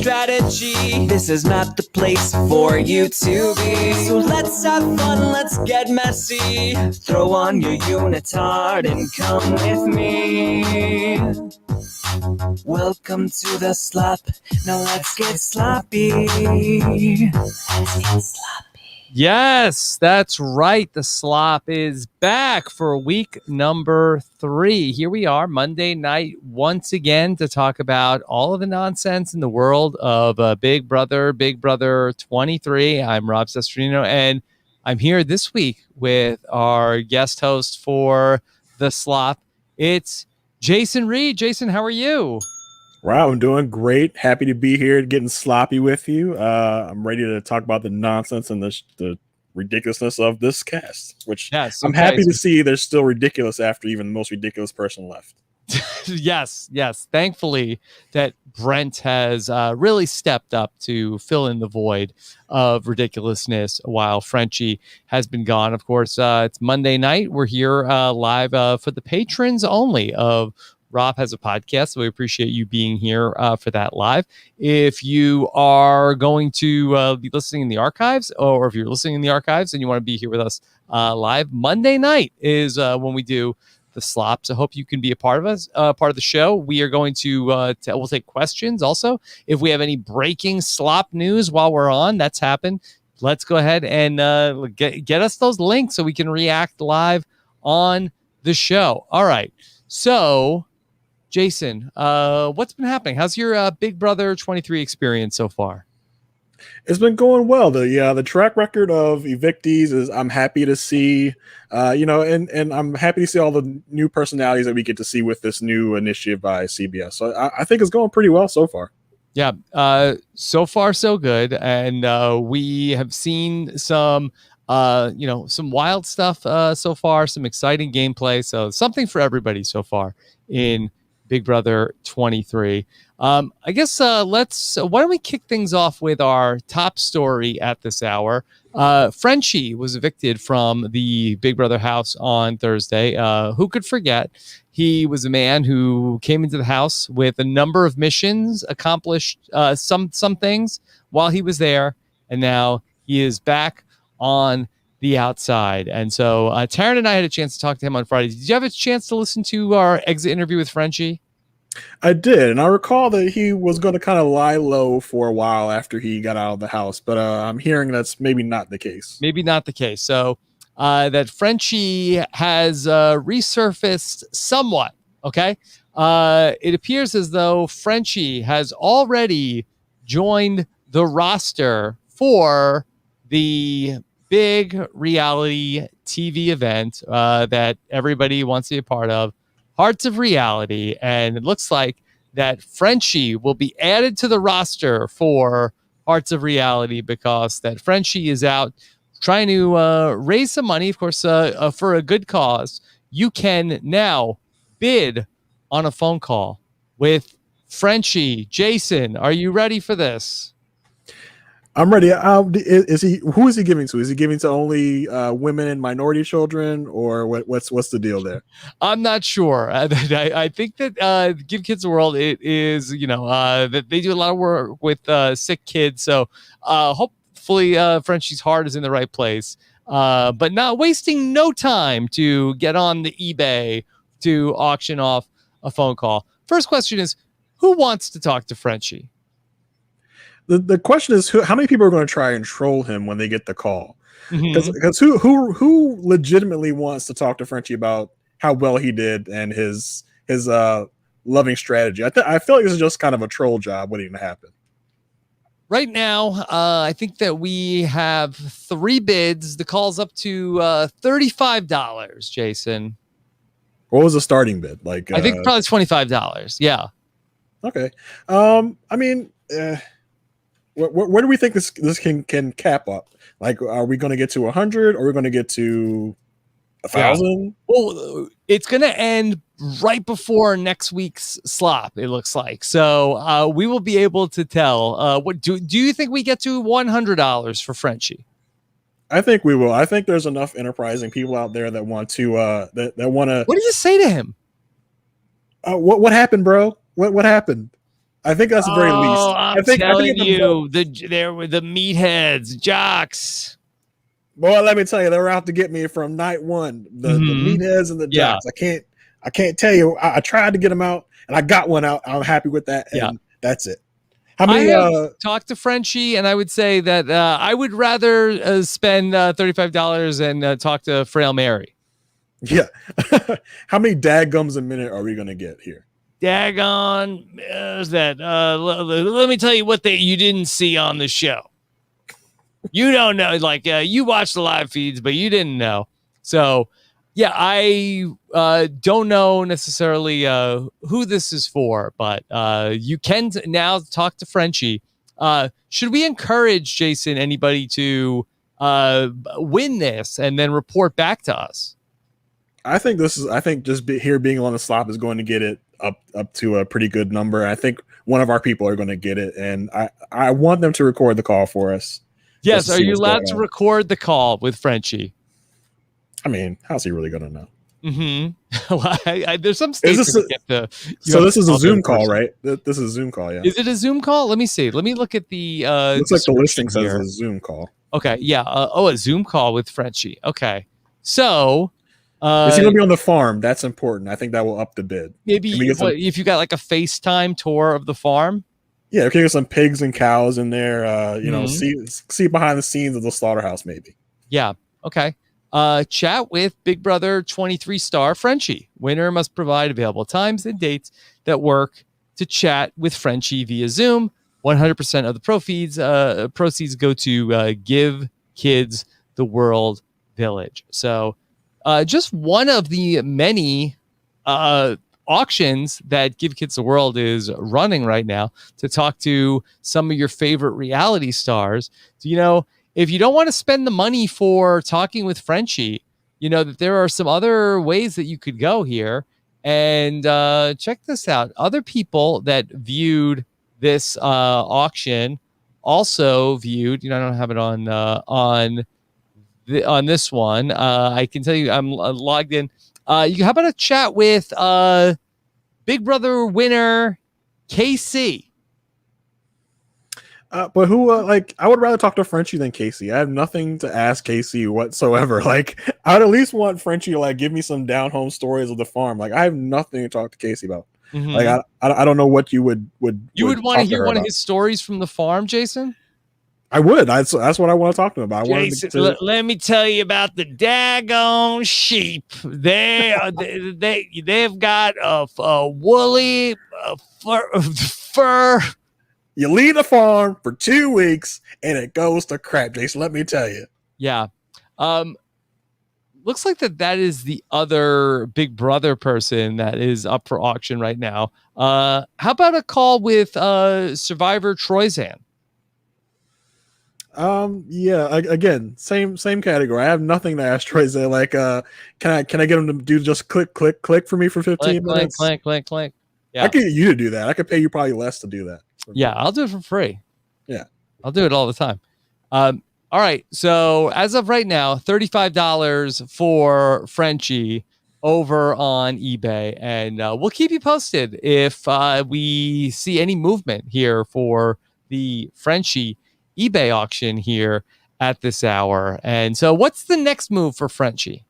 strategy. This is not the place for you to be. So let's have fun, let's get messy. Throw on your unitard and come with me. Welcome to the Slop. Now let's get sloppy. Let's get sloppy. Yes, that's right. The Slop is back for week number 3. Here we are, Monday night, once again, to talk about all of the nonsense in the world of Big Brother 23. I'm Rob Sesternino, and I'm here this week with our guest host for The Slop. It's Jason Reed. Jason, how are you? Wow, I'm doing great. Happy to be here, getting sloppy with you. I'm ready to talk about the nonsense and the ridiculousness of this cast, which I'm happy to see they're still ridiculous after even the most ridiculous person left. Yes. Thankfully that Brent has really stepped up to fill in the void of ridiculousness while Frenchie has been gone. Of course, it's Monday night. We're here live for the patrons only of Rob Has a Podcast, so we appreciate you being here for that live. If you are going to be listening in the archives, or if you're listening in the archives and you want to be here with us live, Monday night is when we do the Slop. So hope you can be a part of us, part of the show. We are going to we'll take questions also. If we have any breaking Slop news while we're on, that's happened. Let's go ahead and get us those links so we can react live on the show. All right. So, Jason, what's been happening? How's your Big Brother 23 experience so far? It's been going well. The track record of evictees is I'm happy to see, and I'm happy to see all the new personalities that we get to see with this new initiative by CBS. So I think it's going pretty well so far. Yeah, so far so good, and we have seen some wild stuff so far, some exciting gameplay. So something for everybody so far in Big Brother 23. I guess why don't we kick things off with our top story at this hour. Frenchie was evicted from the Big Brother house on Thursday. Who could forget? He was a man who came into the house with a number of missions, accomplished some things while he was there, and now he is back on the outside. And so Taryn and I had a chance to talk to him on Friday. Did you have a chance to listen to our exit interview with Frenchie? I did, and I recall that he was going to kind of lie low for a while after he got out of the house, but I'm hearing that's maybe not the case. Maybe not the case. So that Frenchie has resurfaced somewhat, okay? It appears as though Frenchie has already joined the roster for the big reality TV event that everybody wants to be a part of, Hearts of Reality. And it looks like that Frenchie will be added to the roster for Hearts of Reality because that Frenchie is out trying to raise some money, of course, for a good cause. You can now bid on a phone call with Frenchie. Jason, are you ready for this? I'm ready. Who is he giving to? Is he giving to only women and minority children, or what's the deal there? I'm not sure. I think that Give Kids a World, it is, that they do a lot of work with sick kids. So hopefully Frenchie's heart is in the right place, but not wasting no time to get on the eBay to auction off a phone call. First question is, who wants to talk to Frenchie? The question is, how many people are going to try and troll him when they get the call? Because who legitimately wants to talk to Frenchie about how well he did and his loving strategy? I feel like this is just kind of a troll job waiting to happen. Right now, I think that we have 3 bids. The call's up to $35, Jason. What was the starting bid? Like I think probably $25. Yeah. Okay. Where do we think this can cap up? Like, are we going to get to 100? Or are we going to get to 1,000? Yeah. Well, it's going to end right before next week's Slop, it looks like. So we will be able to tell. What do you think we get to $100 for Frenchie? I think we will. I think there's enough enterprising people out there that want to that want to. What did you say to him? What happened, bro? What happened? I think that's the very least. I'm I think telling at you, there were the meatheads, jocks. Well, let me tell you, they were out to get me from night one. The meatheads and the jocks. I can't tell you. I tried to get them out, and I got one out. I'm happy with that, and that's it. How many? I have talked to Frenchie, and I would say that I would rather spend $35 and talk to Frail Mary. Yeah. How many daggums a minute are we going to get here? Daggone, is that? Let me tell you what you didn't see on the show. You don't know, like you watched the live feeds, but you didn't know. So, yeah, I don't know necessarily who this is for, but you can now talk to Frenchie. Should we encourage, Jason, anybody to win this and then report back to us? I think just being on the slop is going to get it up to a pretty good number. I think one of our people are going to get it, and I want them to record the call for us. Yes, are you allowed to record the call with Frenchie? I mean, how's he really going to know? Mm-hmm. There's some states so this is a Zoom call, right? This is a Zoom call, yeah. Is it a Zoom call? Let me see. Let me look at the looks like the listing says a Zoom call. Okay, yeah. A Zoom call with Frenchie. Okay. So is he going to be on the farm? That's important. I think that will up the bid. Maybe if you got like a FaceTime tour of the farm. Yeah, okay, get some pigs and cows in there. See behind the scenes of the slaughterhouse, maybe. Yeah. Okay. Chat with Big Brother 23 star Frenchie. Winner must provide available times and dates that work to chat with Frenchie via Zoom. 100% of the proceeds go to Give Kids the World Village. So, just one of the many auctions that Give Kids the World is running right now to talk to some of your favorite reality stars. So, if you don't want to spend the money for talking with Frenchie, that there are some other ways that you could go here. And check this out. Other people that viewed this auction also viewed, I don't have it on this one. I can tell you I'm logged in. How about a chat with Big Brother winner KC? But who I would rather talk to Frenchie than Casey. I have nothing to ask Casey whatsoever. Like, I'd at least want Frenchie to give me some down home stories of the farm. Like, I have nothing to talk to Casey about. Mm-hmm. Like, I don't know what you would want to hear one of his stories from the farm, Jason. I would. That's what I want to talk to him about. Jason, let me tell you about the daggone sheep. They've got a woolly fur. You leave the farm for 2 weeks and it goes to crap, Jason. Let me tell you. Yeah. Looks like that is the other Big Brother person that is up for auction right now. How about a call with Survivor Troyzan? Yeah, again, same category. I have nothing to ask Troyzan. Like, can I get him to do just click for me for 15 minutes? Click. Yeah. I could get you to do that. I could pay you probably less to do that. Yeah, I'll do it for free. Yeah. I'll do it all the time. All right. So as of right now, $35 for Frenchie over on eBay. And we'll keep you posted if we see any movement here for the Frenchie eBay auction here at this hour. And so what's the next move for Frenchie?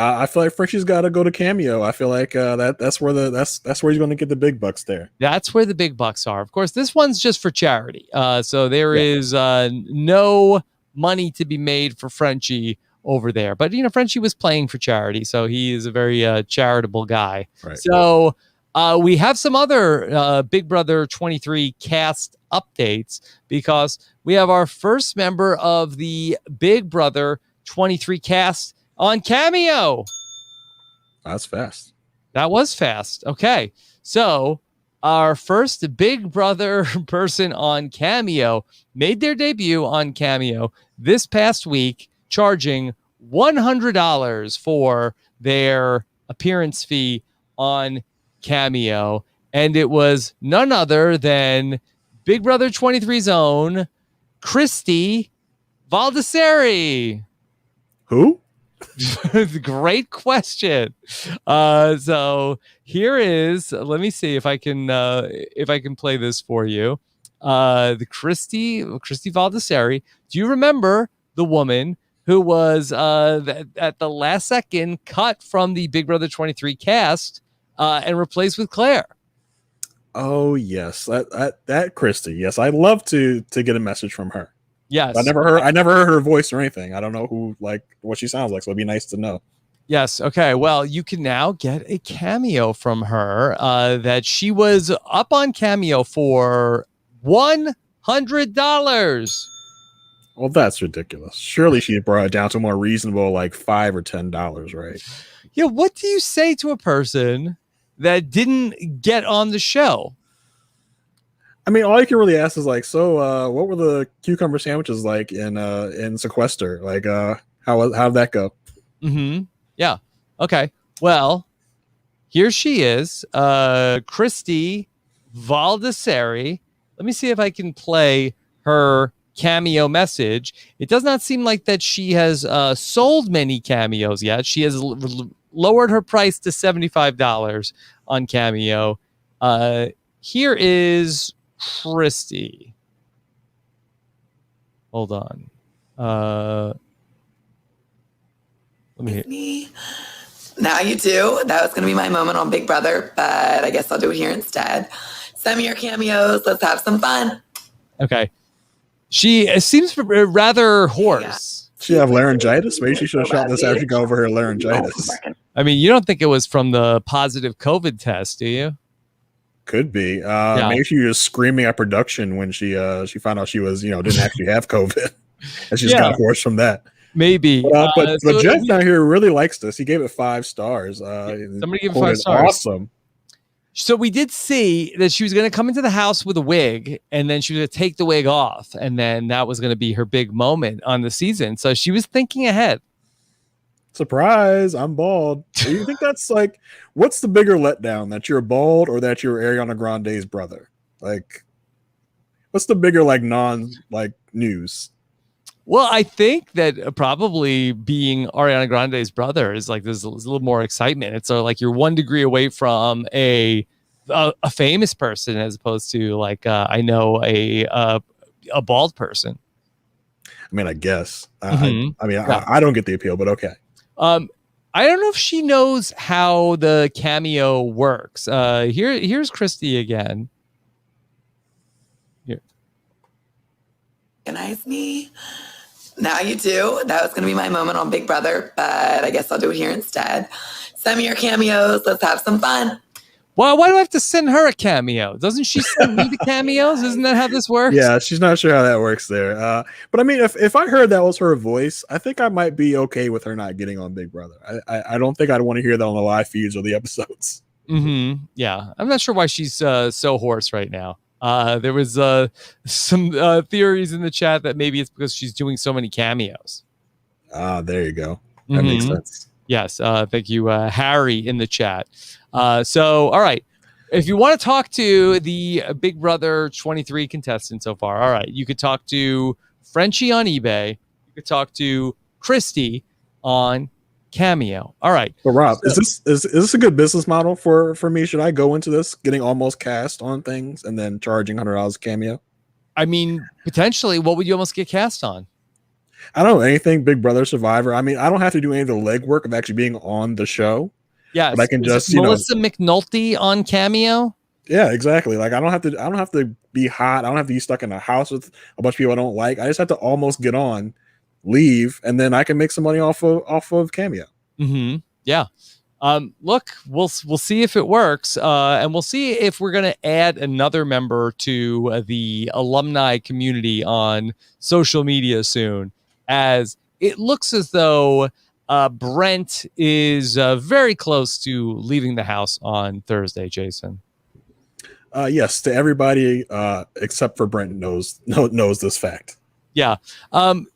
I feel like Frenchie's got to go to Cameo. I feel like that's where he's going to get the big bucks there. That's where the big bucks are. Of course, this one's just for charity. So there is no money to be made for Frenchie over there. But, Frenchie was playing for charity, so he is a very charitable guy. Right. So we have some other Big Brother 23 cast updates because we have our first member of the Big Brother 23 cast on Cameo. That's fast. That was fast. Okay. So our first Big Brother person on Cameo made their debut on Cameo this past week, charging $100 for their appearance fee on Cameo. And it was none other than Big Brother 23's own Christy Valdesari. Who? Great question. So here is, let me see if I can play this for you. The Christy Valdesari. Do you remember the woman who was at the last second cut from the Big Brother 23 cast and replaced with Claire? Oh yes, that Christy. Yes, I'd love to get a message from her. Yes, I never heard her voice or anything. I don't know what she sounds like, so it'd be nice to know. Yes. Okay. Well, you can now get a cameo from her that she was up on Cameo for $100. Well, that's ridiculous. Surely she brought it down to a more reasonable, like $5 or $10, right? Yeah. What do you say to a person that didn't get on the show? I mean, all you can really ask is like, so what were the cucumber sandwiches like in Sequester? Like, how'd that go? Mm-hmm. Yeah. Okay. Well, here she is, Christy Valdesari. Let me see if I can play her cameo message. It does not seem like that she has sold many cameos yet. She has lowered her price to $75 on Cameo. Here is Christy. Hold on. Let me hear. Me. Now you do. That was going to be my moment on Big Brother, but I guess I'll do it here instead. Send me your cameos. Let's have some fun. Okay. She seems rather hoarse. She have laryngitis? Maybe she should have shot this after she got over her laryngitis. I mean, you don't think it was from the positive COVID test, do you? Could be. Maybe she was screaming at production when she found out she was, didn't actually have COVID. And she just got hoarse from that. Maybe. But Jeff down here really likes this. He gave it 5 stars. Somebody gave it 5 stars. Awesome. So we did see that she was going to come into the house with a wig, and then she was going to take the wig off, and then that was going to be her big moment on the season. So she was thinking ahead. Surprise, I'm bald. Do you think that's like, what's the bigger letdown, that you're bald or that you're Ariana Grande's brother? Like, what's the bigger news? Well, I think that probably being Ariana Grande's brother is like there's a little more excitement. It's like you're 1 degree away from a famous person as opposed to like I know a bald person. I mean, I guess. Mm-hmm. I don't get the appeal, but okay. I don't know if she knows how the cameo works. Here's Christy again. Here. Recognize me. Now you do. That was going to be my moment on Big Brother, but I guess I'll do it here instead. Send me your cameos. Let's have some fun. Well, why do I have to send her a cameo? Doesn't she send me the cameos? Isn't that how this works? Yeah, she's not sure how that works there. But I mean, if I heard that was her voice, I think I might be okay with her not getting on Big Brother. I don't think I'd want to hear that on the live feeds or the episodes. Mm-hmm. Yeah, I'm not sure why she's so hoarse right now. There was some theories in the chat that maybe it's because she's doing so many cameos. There you go. That makes sense. Yes. Thank you, Harry, in the chat. So, all right. If you want to talk to the Big Brother 23 contestants so far, all right, you could talk to Frenchie on eBay. You could talk to Christy on Cameo. All right. So Rob, is this a good business model for me? Should I go into this getting almost cast on things and then charging $100 Cameo? I mean, potentially. What would you almost get cast on? I don't know, anything Big Brother, Survivor. I mean, I don't have to do any of the legwork of actually being on the show. Yeah, but I can just Melissa McNulty on Cameo. Yeah, exactly. Like I don't have to be hot. I don't have to be stuck in a house with a bunch of people I don't like. I just have to almost get on, leave, and then I can make some money off of Cameo. Mm-hmm. Yeah. Look, we'll see if it works, and we'll see if we're going to add another member to the alumni community on social media soon, as it looks as though Brent is very close to leaving the house on Thursday, Jason. Yes, to everybody except for Brent knows this fact. Yeah.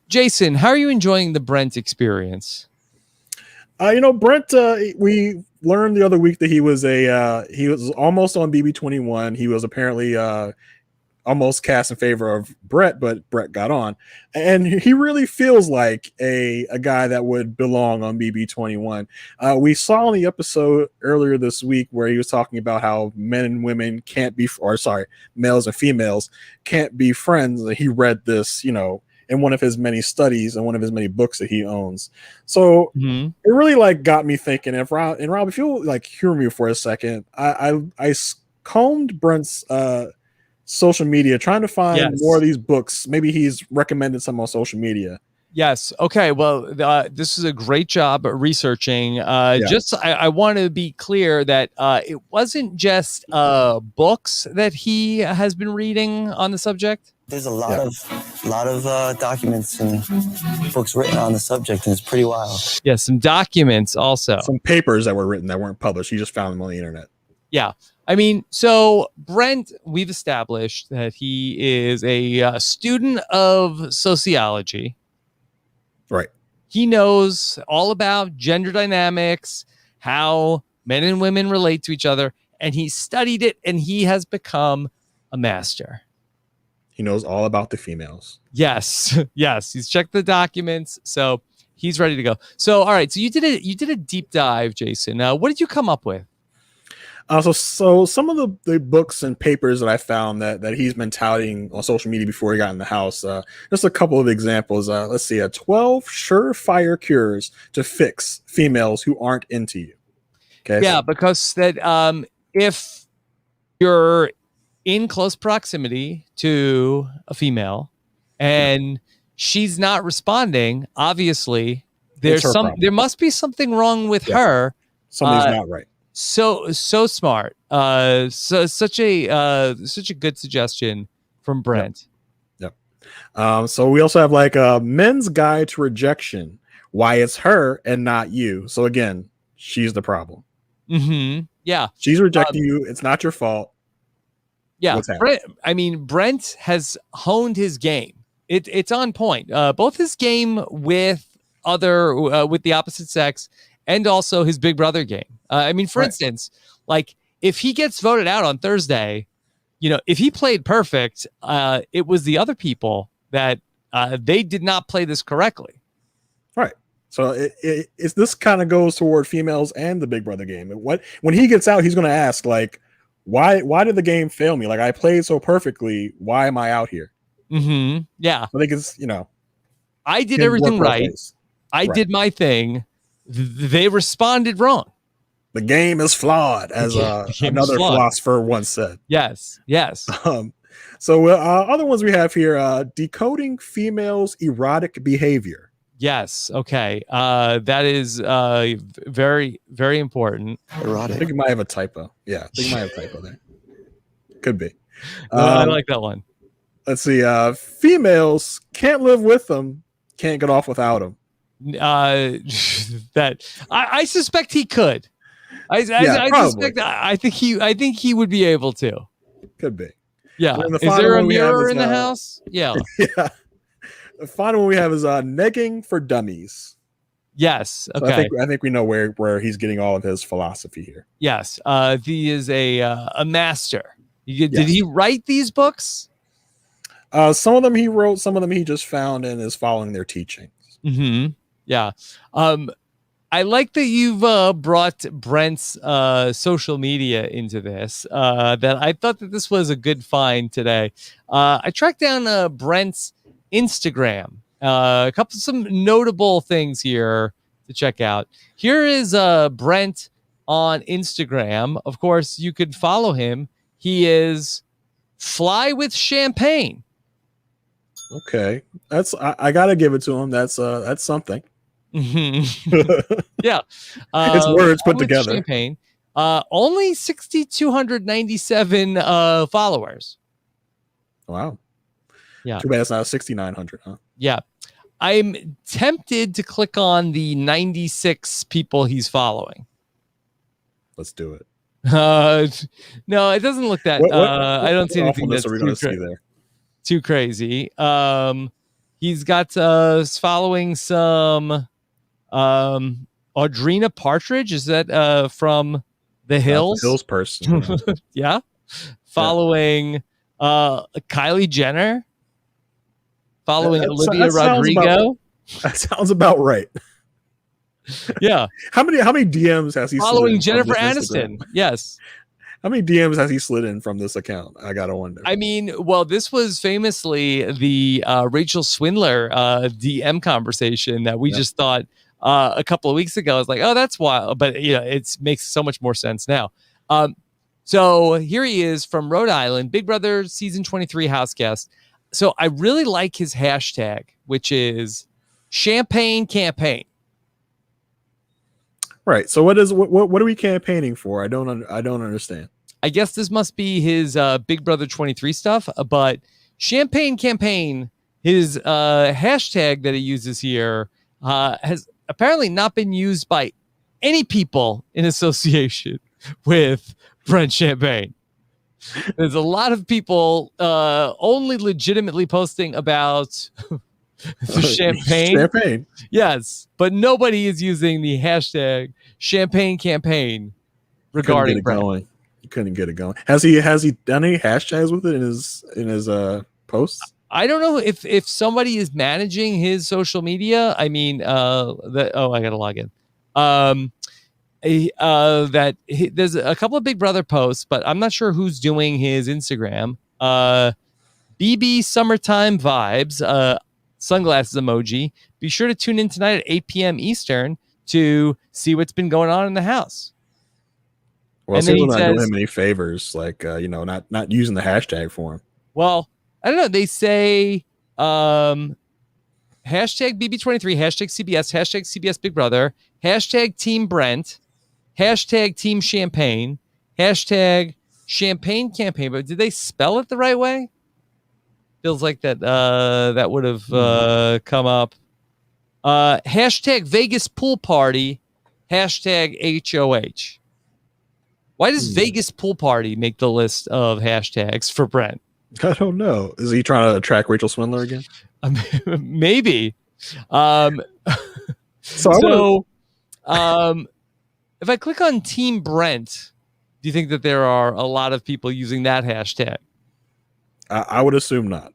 Jason, how are you enjoying the Brent experience? Brent, we learned the other week that he was almost on BB21. He was apparently almost cast in favor of Brett, but Brett got on, and he really feels like a guy that would belong on BB21. We saw in the episode earlier this week where he was talking about how men and women can't be, or sorry, males and females can't be friends. He read this, in one of his many studies and one of his many books that he owns. So it really like got me thinking. And Rob, if you'll like hear me for a second, I combed Brent's social media trying to find more of these books. Maybe he's recommended some on social media. Yes. Okay. Well, this is a great job at researching. I want to be clear that it wasn't just books that he has been reading on the subject. There's a lot of documents and books written on the subject, and it's pretty wild. Yeah, some documents also. Some papers that were written that weren't published. He just found them on the internet. Yeah. I mean, so Brent, we've established that he is a student of sociology. Right. He knows all about gender dynamics, how men and women relate to each other, and he studied it, and he has become a master. He knows all about the females. Yes. Yes. He's checked the documents, so he's ready to go. So, all right. So you did a deep dive, Jason. What did you come up with? So some of the books and papers that I found that he's been touting on social media before he got in the house, just a couple of examples. Let's see, 12 surefire cures to fix females who aren't into you. Okay. Yeah, because that if you're in close proximity to a female and she's not responding, obviously there must be something wrong with her. Something's not right. So smart. Such a good suggestion from Brent. Yep. So we also have like a men's guide to rejection, why it's her and not you. So again, she's the problem. Yeah. She's rejecting you. It's not your fault. Yeah. Brent has honed his game. It's on point. Both his game with the opposite sex and also his big brother game. For instance, like if he gets voted out on Thursday, if he played perfect, it was the other people that they did not play this correctly. Right. So it's this kind of goes toward females and the big brother game. When he gets out, he's going to ask like, why did the game fail me? Like I played so perfectly. Why am I out here? Yeah. I think it's, I did everything right. I did my thing. They responded wrong. The game is flawed, as another philosopher once said. Yes. So other ones we have here, decoding females' erotic behavior. Yes. Okay. That is very, very important. Erotic. I think you might have a typo. Yeah, I think you might have a typo there. Could be. I like that one. Let's see. Females can't live with them, can't get off without them. That I suspect he could. I think he would be able to. Could be. Yeah. Is there a mirror in the house? Yeah. Yeah. The final one we have is negging for dummies. Yes. So Okay. I think we know where he's getting all of his philosophy here. Yes. He is a master. Did he write these books? Some of them he wrote, some of them he just found and is following their teachings. Yeah. I like that you've brought Brent's social media into this. That I thought that this was a good find today. I tracked down Brent's Instagram. Some notable things here to check out. Here is Brent on Instagram. Of course, you could follow him. He is Fly with Champagne. Okay, I gotta give it to him. That's something. Yeah, it's words put together. Champagne. Only 6,297 followers. Wow. Yeah. Too bad it's not 6,900, huh? Yeah. I'm tempted to click on the 96 people he's following. Let's do it. No, it doesn't look that. I don't see anything that's too crazy. He's got following some Audrina Partridge. Is that from The Hills? The Hills person. Yeah. Following Kylie Jenner following That Olivia sounds Rodrigo. That sounds about right. Yeah, How many DMs has he slid following in Jennifer from this Aniston. Instagram? Yes. How many DMs has he slid in from this account? I gotta wonder. I mean, well, this was famously the Rachel Swindler DM conversation that we just thought a couple of weeks ago. I was like, oh, that's wild. But, it makes so much more sense now. So here he is from Rhode Island, Big Brother season 23 house guest. So I really like his hashtag, which is champagne campaign. Right. So what are we campaigning for? I don't understand. I guess this must be his Big Brother 23 stuff, but champagne campaign, his hashtag that he uses here has apparently not been used by any people in association with Brent Champagne. There's a lot of people only legitimately posting about the champagne. Champagne. Yes, but nobody is using the hashtag champagne campaign regarding Brent. You couldn't get it going. Has he done any hashtags with it in his posts? I don't know if somebody is managing his social media. I mean, I gotta log in. There's a couple of Big Brother posts, but I'm not sure who's doing his Instagram. BB summertime vibes, sunglasses emoji. Be sure to tune in tonight at 8 p.m. Eastern to see what's been going on in the house. Well, it seems we're not doing him any favors, like not using the hashtag for him. Well, I don't know. They say hashtag BB23, hashtag CBS, hashtag CBS Big Brother, hashtag Team Brent, hashtag Team Champagne, hashtag Champagne Campaign. But did they spell it the right way? Feels like that would have come up. Hashtag Vegas Pool Party, hashtag HOH. Why does Vegas Pool Party make the list of hashtags for Brent? I don't know. Is he trying to attract Rachel Swindler again? Maybe. If I click on Team Brent, do you think that there are a lot of people using that hashtag? I would assume not.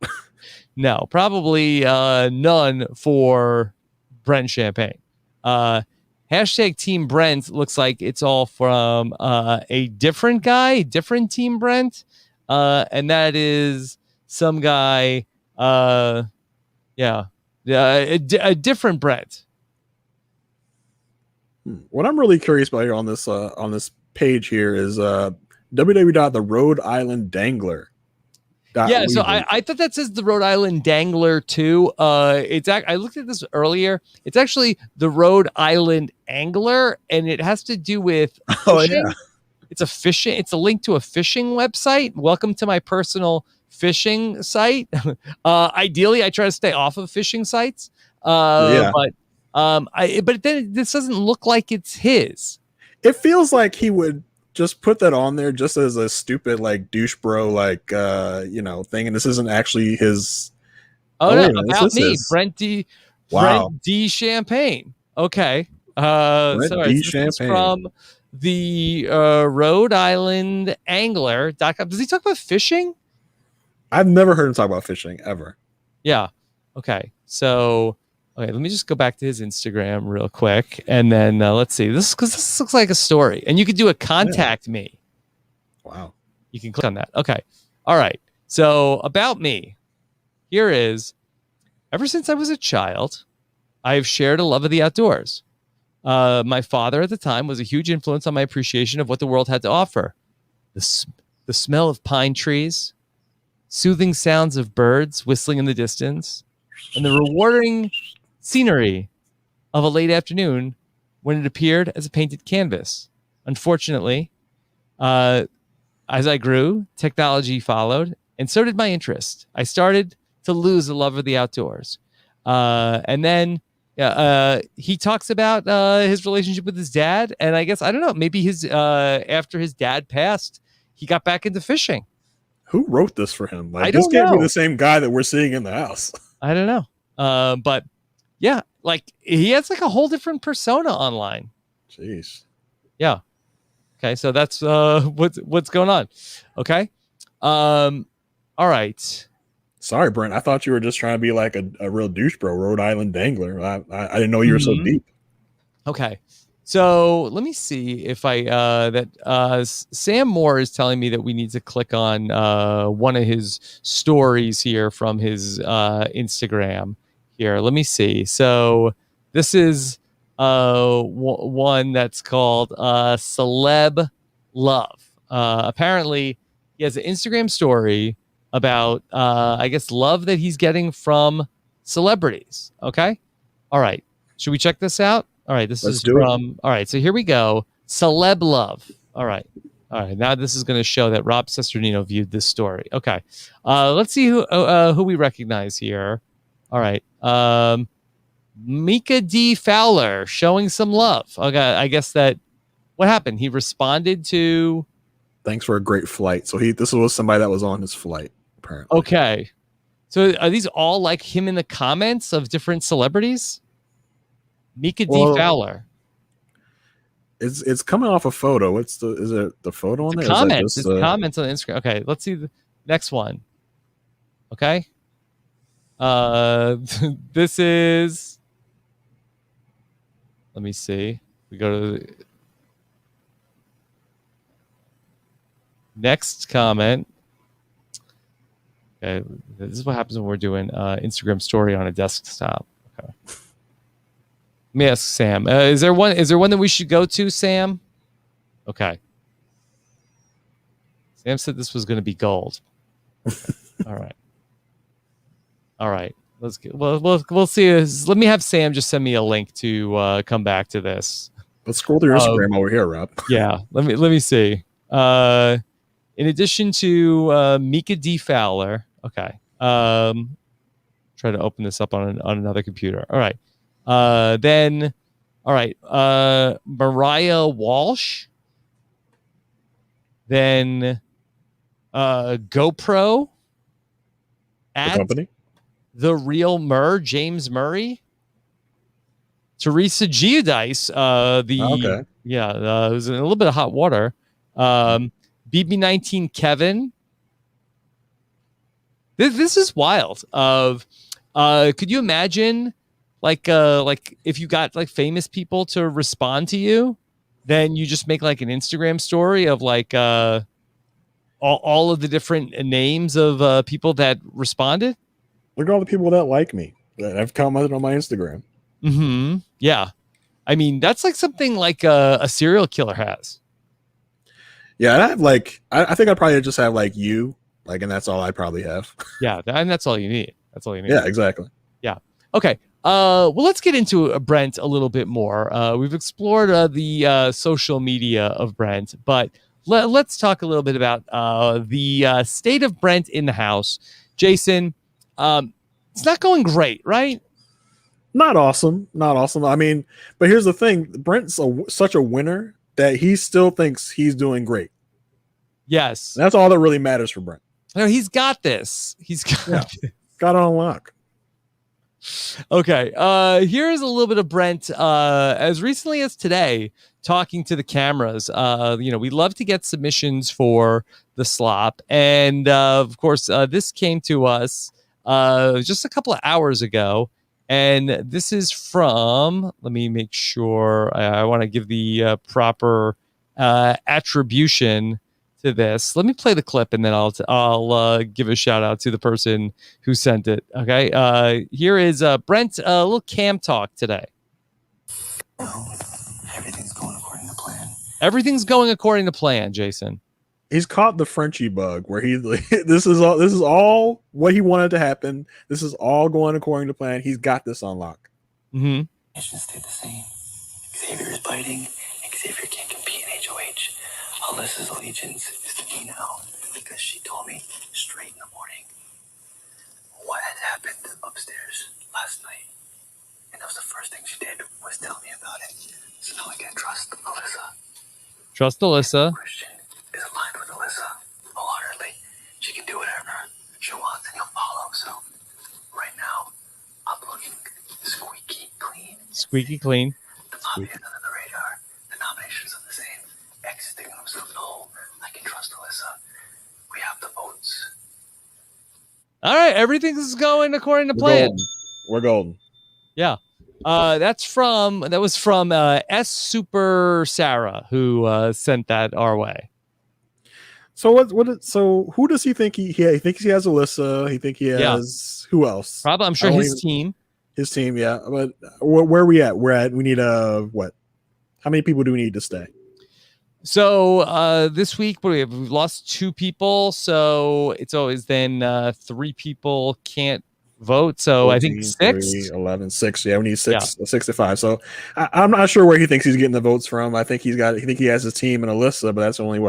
No, probably none for Brent Champagne. Hashtag Team Brent looks like it's all from a different guy, different Team Brent. And that is some guy, a different Brent. What I'm really curious about here on this page here is www.the Rhode Island Dangler. Yeah, so I thought that says the Rhode Island Dangler too. I looked at this earlier. It's actually the Rhode Island Angler, and it has to do with fishing. Oh yeah. It's a link to a fishing website. Welcome to my personal fishing site. Ideally, I try to stay off of fishing sites. But then this doesn't look like it's his. It feels like he would just put that on there just as a stupid like douche bro thing, and this isn't actually his. About me, Brent D. Wow. Brent D. Champagne. Okay. D. Champagne from the Rhode Island Angler.com. Does he talk about fishing? I've never heard him talk about fishing ever. Yeah. Okay. So, let me just go back to his Instagram real quick, and then let's see this, because this looks like a story, and you could do a contact me. Wow. You can click on that. Okay. All right. So about me, here is, ever since I was a child, I have shared a love of the outdoors. My father at the time was a huge influence on my appreciation of what the world had to offer. The smell of pine trees, soothing sounds of birds whistling in the distance, and the rewarding scenery of a late afternoon when it appeared as a painted canvas. Unfortunately, as I grew, technology followed, and so did my interest. I started to lose the love of the outdoors. And then he talks about his relationship with his dad, and I guess, I don't know, maybe after his dad passed, he got back into fishing. Who wrote this for him? I don't know. This can't be the same guy that we're seeing in the house. I don't know. But yeah, like he has like a whole different persona online. Jeez. Yeah. Okay, so that's what's going on. Okay. All All right. Sorry, Brent. I thought you were just trying to be like a real douche bro, Rhode Island dangler. I didn't know you were so deep. Okay. So let me see if Sam Moore is telling me that we need to click on one of his stories here from his Instagram. Here, let me see. So this is one that's called Celeb Love. Apparently, he has an Instagram story about I guess love that he's getting from celebrities. Okay. All right. Should we check this out? All right, this is from. All right, so here we go. Celeb love. All right. Now this is going to show that Rob Cesternino viewed this story. Okay. Let's see who we recognize here. All right. Mika D. Fowler showing some love. Okay, I guess that. What happened? He responded to. Thanks for a great flight. So this was somebody that was on his flight, apparently. Okay. So are these all like him in the comments of different celebrities? Mika D. Fowler. It's coming off a photo. Is it the photo on there? Comments. It's comments on Instagram. Okay, let's see the next one. Okay. This is. Let me see. We go to the next comment. Okay, this is what happens when we're doing Instagram story on a desktop. Okay. Let me ask Sam. Is there one that we should go to, Sam? Okay. Sam said this was going to be gold. Okay. All right. We'll see. Let me have Sam just send me a link to come back to this. Let's scroll through Instagram over here, Rob. Yeah. Let me see. In addition to Mika D. Fowler. Okay. Try to open this up on another computer. All right. Then, all right. Mariah Walsh. Then, GoPro. The company. The Real James Murray. Teresa Giudice. It was in a little bit of hot water. BB19 Kevin. This is wild. Could you imagine? Like if you got like famous people to respond to you, then you just make like an Instagram story of like all of the different names of people that responded. Look at all the people that like me that have commented on my Instagram. Mm-hmm. Yeah, I mean that's like something like a serial killer has. Yeah, and I have like I think I probably just have like you, like, and that's all I probably have. Yeah, and that's all you need. That's all you need. Yeah, exactly. Yeah. Okay. Well, let's get into Brent a little bit more. We've explored the social media of Brent, but let's talk a little bit about the state of Brent in the house. Jason, it's not going great, right? Not awesome. I mean, but here's the thing. Brent's such a winner that he still thinks he's doing great. Yes. And that's all that really matters for Brent. No, he's got this. He's got it. Got it on lock. Okay. Here's a little bit of Brent as recently as today talking to the cameras. We love to get submissions for the Slop. And of course, this came to us just a couple of hours ago. And this is from, let me make sure I want to give the proper attribution to this. Let me play the clip and then I'll give a shout out to the person who sent it. Okay. Here is Brent, a little cam talk today. Everything's going according to plan. Everything's going according to plan, Jason. He's caught the Frenchie bug where this is all what he wanted to happen. This is all going according to plan. He's got this on lock. Mm-hmm. Mission stayed the same. Xavier is biting, and Xavier can't compete in HOH. Alyssa's allegiance is to me now because she told me straight in the morning what had happened upstairs last night. And that was the first thing she did was tell me about it. So now I can trust Alyssa. Trust Alyssa. Christian is aligned with Alyssa wholeheartedly. She can do whatever she wants and he'll follow. So right now, I'm looking squeaky clean. Squeaky clean. The mafia under the radar. The nominations are the same. Exiting himself. No, I can trust Alyssa. We have the votes. right, everything's going according to We're plan. golden. We're golden. Yeah. That was from S Super Sarah, who sent that our way. So so who does he think he thinks he has Alyssa? He think he has who else? Probably, I'm sure his team. His team, yeah. But where are we at? We need what? How many people do we need to stay? So this week, what do we have? We've lost 2 people, so it's always then 3 people can't vote. So 14, I think 6, 3, 11, 6. Yeah, we need 6 to 5. So I'm not sure where he thinks he's getting the votes from. I think he has his team and Alyssa, but that's only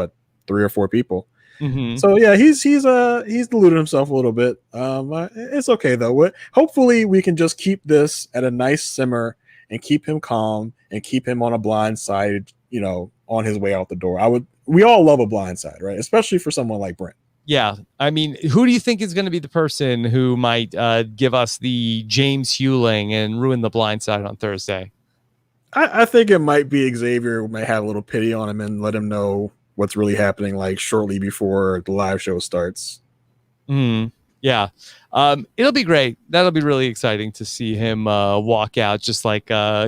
3 or 4 people. Mm-hmm. So yeah, he's deluded himself a little bit. It's okay though. Hopefully we can just keep this at a nice simmer and keep him calm and keep him on a blind side, on his way out the door. We all love a blind side, right? Especially for someone like Brent. Yeah. I mean, who do you think is going to be the person who might give us the James Hewling and ruin the blind side on Thursday? I think it might be Xavier. We might have a little pity on him and let him know what's really happening, like shortly before the live show starts. Yeah. It'll be great. That'll be really exciting to see him walk out just like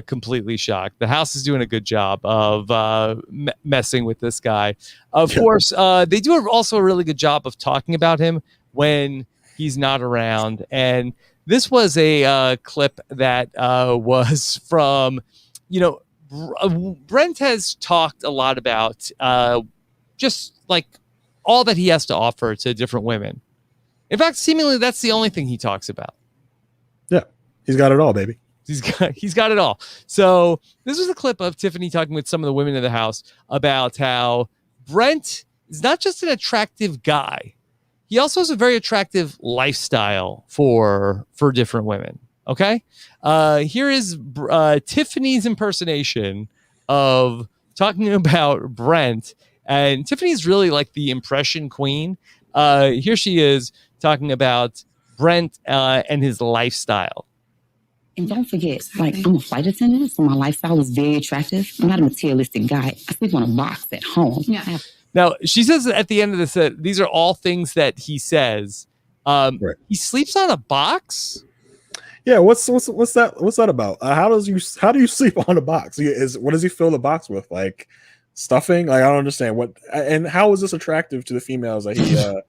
completely shocked. The house is doing a good job of messing with this guy. Of course, they do also a really good job of talking about him when he's not around. And this was a clip that was from, Brent has talked a lot about just like all that he has to offer to different women. In fact, seemingly that's the only thing he talks about. Yeah, he's got it all, baby. He's got it all. So this was a clip of Tiffany talking with some of the women in the house about how Brent is not just an attractive guy. He also has a very attractive lifestyle for different women. Okay. Here is Tiffany's impersonation of talking about Brent. And Tiffany's really like the impression queen. Here she is talking about Brent and his lifestyle. And don't forget, I'm a flight attendant, so my lifestyle is very attractive. I'm not a materialistic guy. I sleep on a box at home. Yeah. Now, she says at the end of this that these are all things that he says. Right. He sleeps on a box? Yeah, what's that about? How do you sleep on a box? What does he fill the box with? Like stuffing? Like I don't understand what. And how is this attractive to the females that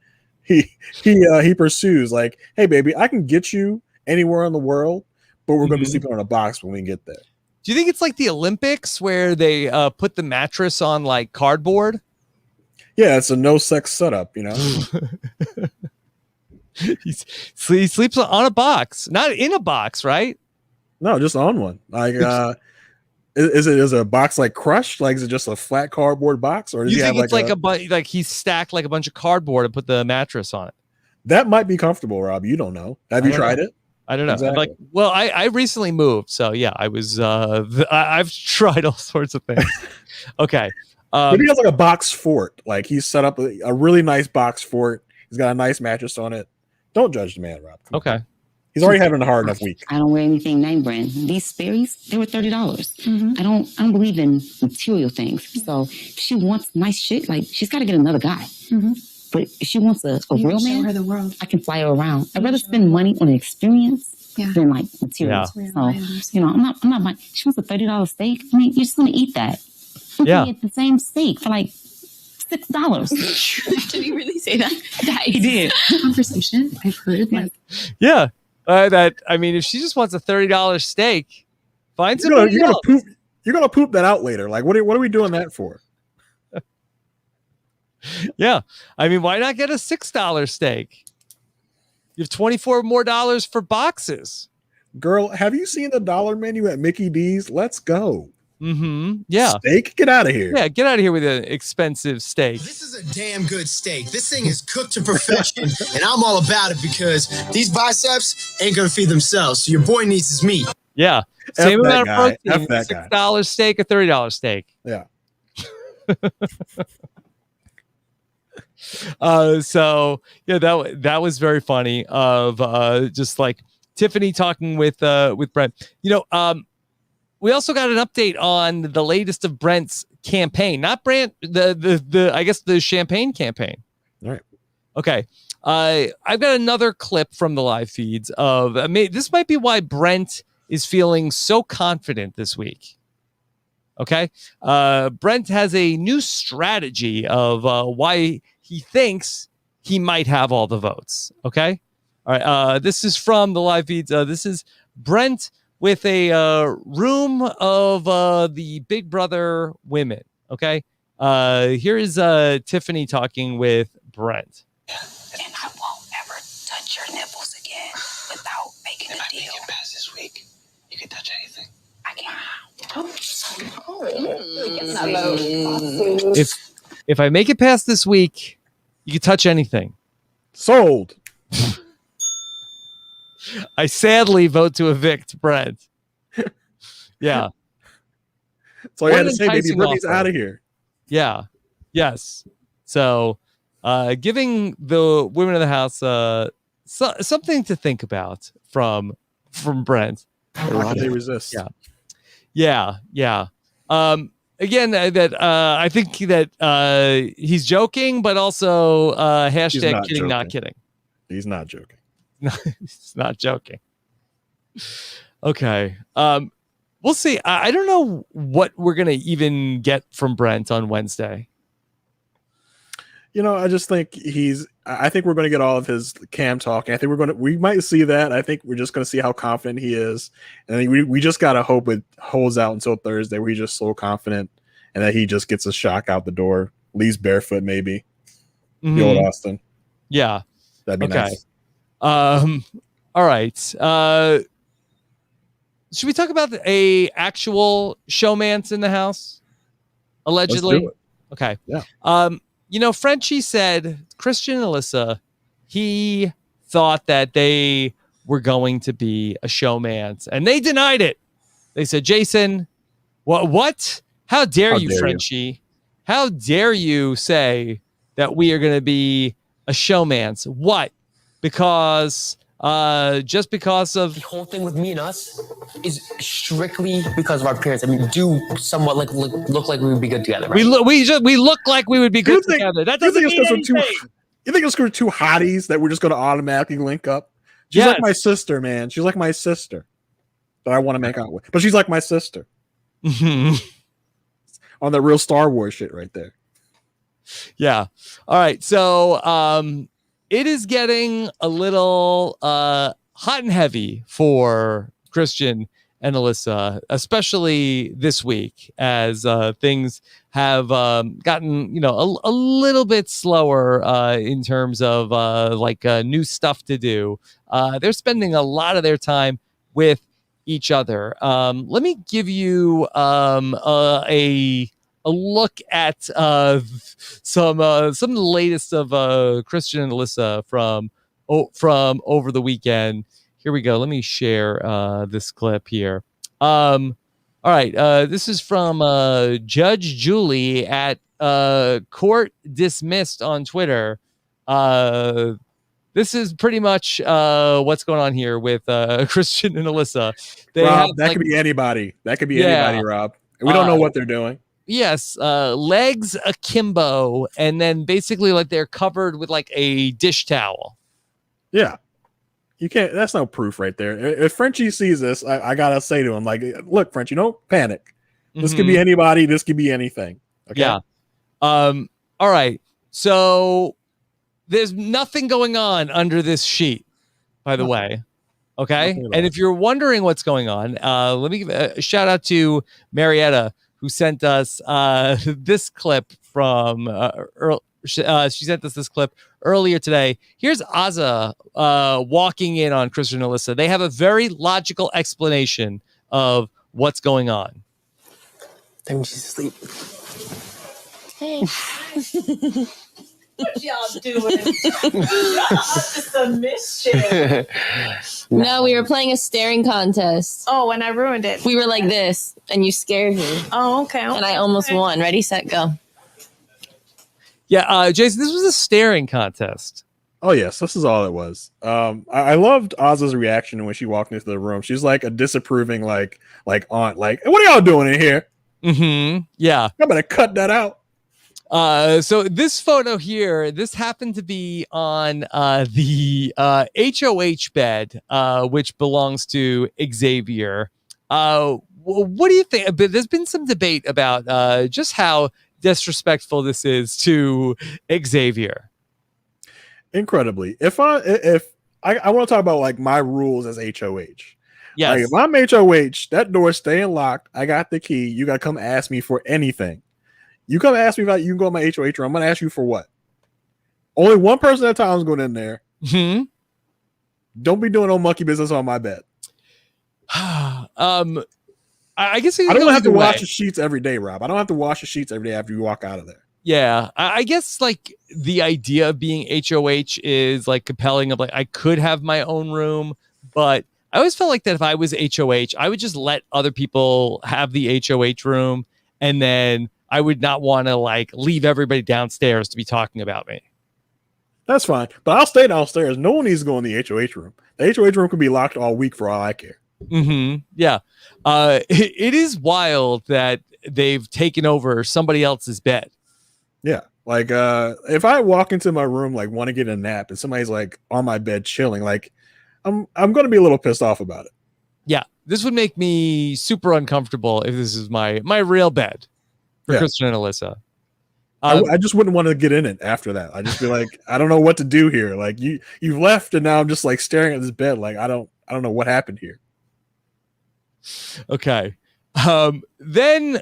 he pursues? Like, hey baby, I can get you anywhere in the world, but we're going to be sleeping on a box when we get there. Do you think it's like the Olympics where they put the mattress on like cardboard? Yeah, it's a no sex setup, He sleeps on a box, not in a box, right? No, just on one. Like, is it a box like crushed? Like, is it just a flat cardboard box, or does you he think have it's like he's stacked like a bunch of cardboard and put the mattress on it? That might be comfortable, Rob. You don't know. Have you tried it? I don't know. Exactly. I recently moved, so yeah, I was. I've tried all sorts of things. Okay. Maybe he has like a box fort. Like he's set up a really nice box fort. He's got a nice mattress on it. Don't judge the man, Rob. Okay. He's already having a hard enough week. I don't wear anything name brand. These Sperry's, they were $30. Mm-hmm. I don't believe in material things. So if she wants nice shit, like she's got to get another guy. Mm-hmm. But if she wants a real man, show her the world. I can fly her around. I'd rather spend money on an experience than like materials. Yeah. So I'm not buying. She wants a $30 steak. I mean, you're just gonna eat that. You can get the same steak for like $6. Did he really say that? He did. Conversation I've heard. Yeah. If she just wants a $30 steak, find somebody else. You're gonna poop that out later. Like, what are we doing that for? Yeah. I mean, why not get a $6 steak? You have $24 more for boxes. Girl, have you seen the dollar menu at Mickey D's? Let's go. Mm-hmm. Yeah. Steak? Get out of here. Yeah, get out of here with an expensive steak. This is a damn good steak. This thing is cooked to perfection, and I'm all about it because these biceps ain't gonna feed themselves. So your boy needs his meat. Yeah. Same amount of protein. F that $6 steak, a $30 steak. Yeah. So yeah, that was very funny of just like Tiffany talking with Brent. We also got an update on the latest of Brent's campaign, not Brent, the I guess the champagne campaign. All right. Okay. I've got another clip from the live feeds of this might be why Brent is feeling so confident this week. Okay. Brent has a new strategy of why he thinks he might have all the votes. Okay. All right. This is from the live feeds. This is Brent with a room of the Big Brother women. Okay. Here is Tiffany talking with Brent. And I won't ever touch your nipples again without making a deal. If I make it past this week, you can touch anything. I can't. If I make it past this week, you can touch anything. Sold. I sadly vote to evict Brent. Yeah. So I had to say, baby, Brittany's out of here. Yeah. Yes. So, giving the women of the house something to think about from Brent. How can they resist? Yeah. Again, that I think that he's joking, but also hashtag kidding, not kidding. He's not joking. He's not joking. Okay. We'll see. I don't know what we're gonna even get from Brent on Wednesday. I just think I think we're going to get all of his cam talk. I think we might see that. I think we're just going to see how confident he is. And we just got to hope it holds out until Thursday where he's just so confident and that he just gets a shock out the door, leaves barefoot maybe. The old Austin. Yeah. That'd be nice. All right. Should we talk about a actual showmance in the house? Allegedly. Let's do it. Okay. Yeah. Frenchie said, Christian and Alyssa, he thought that they were going to be a showmance, and they denied it. They said, Jason, what? How dare you, Frenchie? How dare you say that we are going to be a showmance? What? Because just because of the whole thing with me and us is strictly because of our appearance. I mean, do somewhat look like we would be good together. Right? We look like we would be good together. That doesn't mean anything. You think it's two hotties that we're just going to automatically link up? She's like my sister, man. She's like my sister that I want to make out with. But she's like my sister. Mm-hmm. On the real Star Wars shit right there. Yeah. All right. So it is getting a little hot and heavy for Christian and Alyssa, especially this week, as things have gotten, a little bit slower in terms of new stuff to do. They're spending a lot of their time with each other. Let me give you a look at some of the latest of Christian and Alyssa from over the weekend. Here we go. Let me share this clip here. All right. This is from Judge Julie at Court Dismissed on Twitter. This is pretty much what's going on here with Christian and Alyssa. Rob, that could be anybody. That could be anybody, Rob. And we don't know what they're doing. Yes, legs akimbo, and then basically they're covered with a dish towel. Yeah. You can't. That's no proof right there. If Frenchie sees this, I gotta say to him, look, Frenchie, don't panic. This could be anybody. This could be anything. Okay? Yeah. All right. So there's nothing going on under this sheet, by the way. Okay. And if you're wondering what's going on, let me give a shout out to Marietta, who sent us this clip from. She sent us this clip earlier today. Here's Azza walking in on Christian and Alyssa. They have a very logical explanation of what's going on. Time she's asleep. Hey. What y'all doing? Y'all up to some mischief. No, we were playing a staring contest. Oh, and I ruined it. We were like this, and you scared me. Oh, okay. And I almost won. Ready, set, go. Yeah, Jason, this was a staring contest. Oh, yes. This is all it was. I loved Oz's reaction when she walked into the room. She's like a disapproving, like aunt, what are y'all doing in here? Mm-hmm. Yeah. I better cut that out. So this photo here, this happened to be on the HOH bed, which belongs to Xavier. What do you think? But there's been some debate about just how disrespectful this is to Xavier. Incredibly. If I want to talk about like my rules as HOH. Yes. Like, if I'm HOH, that door is staying locked. I got the key. You got to come ask me for anything. You come ask me about you can go in my HOH room. I'm going to ask you for what? Only one person at a time is going in there. Hmm. Don't be doing no monkey business on my bed. I guess I don't have to wash the sheets every day, Rob. I don't have to wash the sheets every day after you walk out of there. Yeah, I guess like the idea of being HOH is like compelling of like I could have my own room, but I always felt like that if I was HOH, I would just let other people have the HOH room, and then I would not want to like leave everybody downstairs to be talking about me. That's fine, but I'll stay downstairs. No one needs to go in the HOH room. The HOH room can be locked all week for all I care. Mm-hmm. Yeah, it is wild that they've taken over somebody else's bed. Yeah, like if I walk into my room like want to get a nap and somebody's like on my bed chilling, like I'm going to be a little pissed off about it. Yeah, this would make me super uncomfortable if this is my real bed for Kristen and Alyssa. I just wouldn't want to get in it after that. I'd just be like, I don't know what to do here. Like you've left, and now I'm just like staring at this bed. Like I don't know what happened here. Okay, then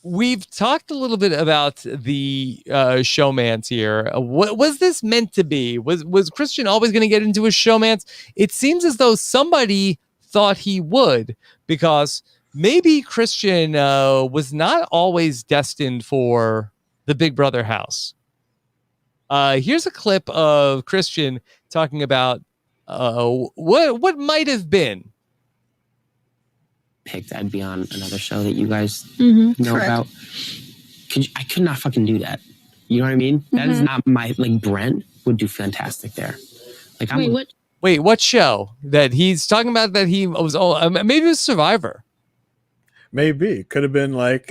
we've talked a little bit about the showmance here. What was this meant to be? Was Christian always going to get into a showmance? It seems as though somebody thought he would, because maybe Christian was not always destined for the Big Brother house. Here's a clip of Christian talking about what might have been. Picked, I'd be on another show that you guys Mhm, know correct. about. I could not fucking do that. You know what I mean? That is not my, like, Brent would do fantastic there. Like, Wait, what show that he's talking about that he was? Oh, maybe it was Survivor. Maybe could have been like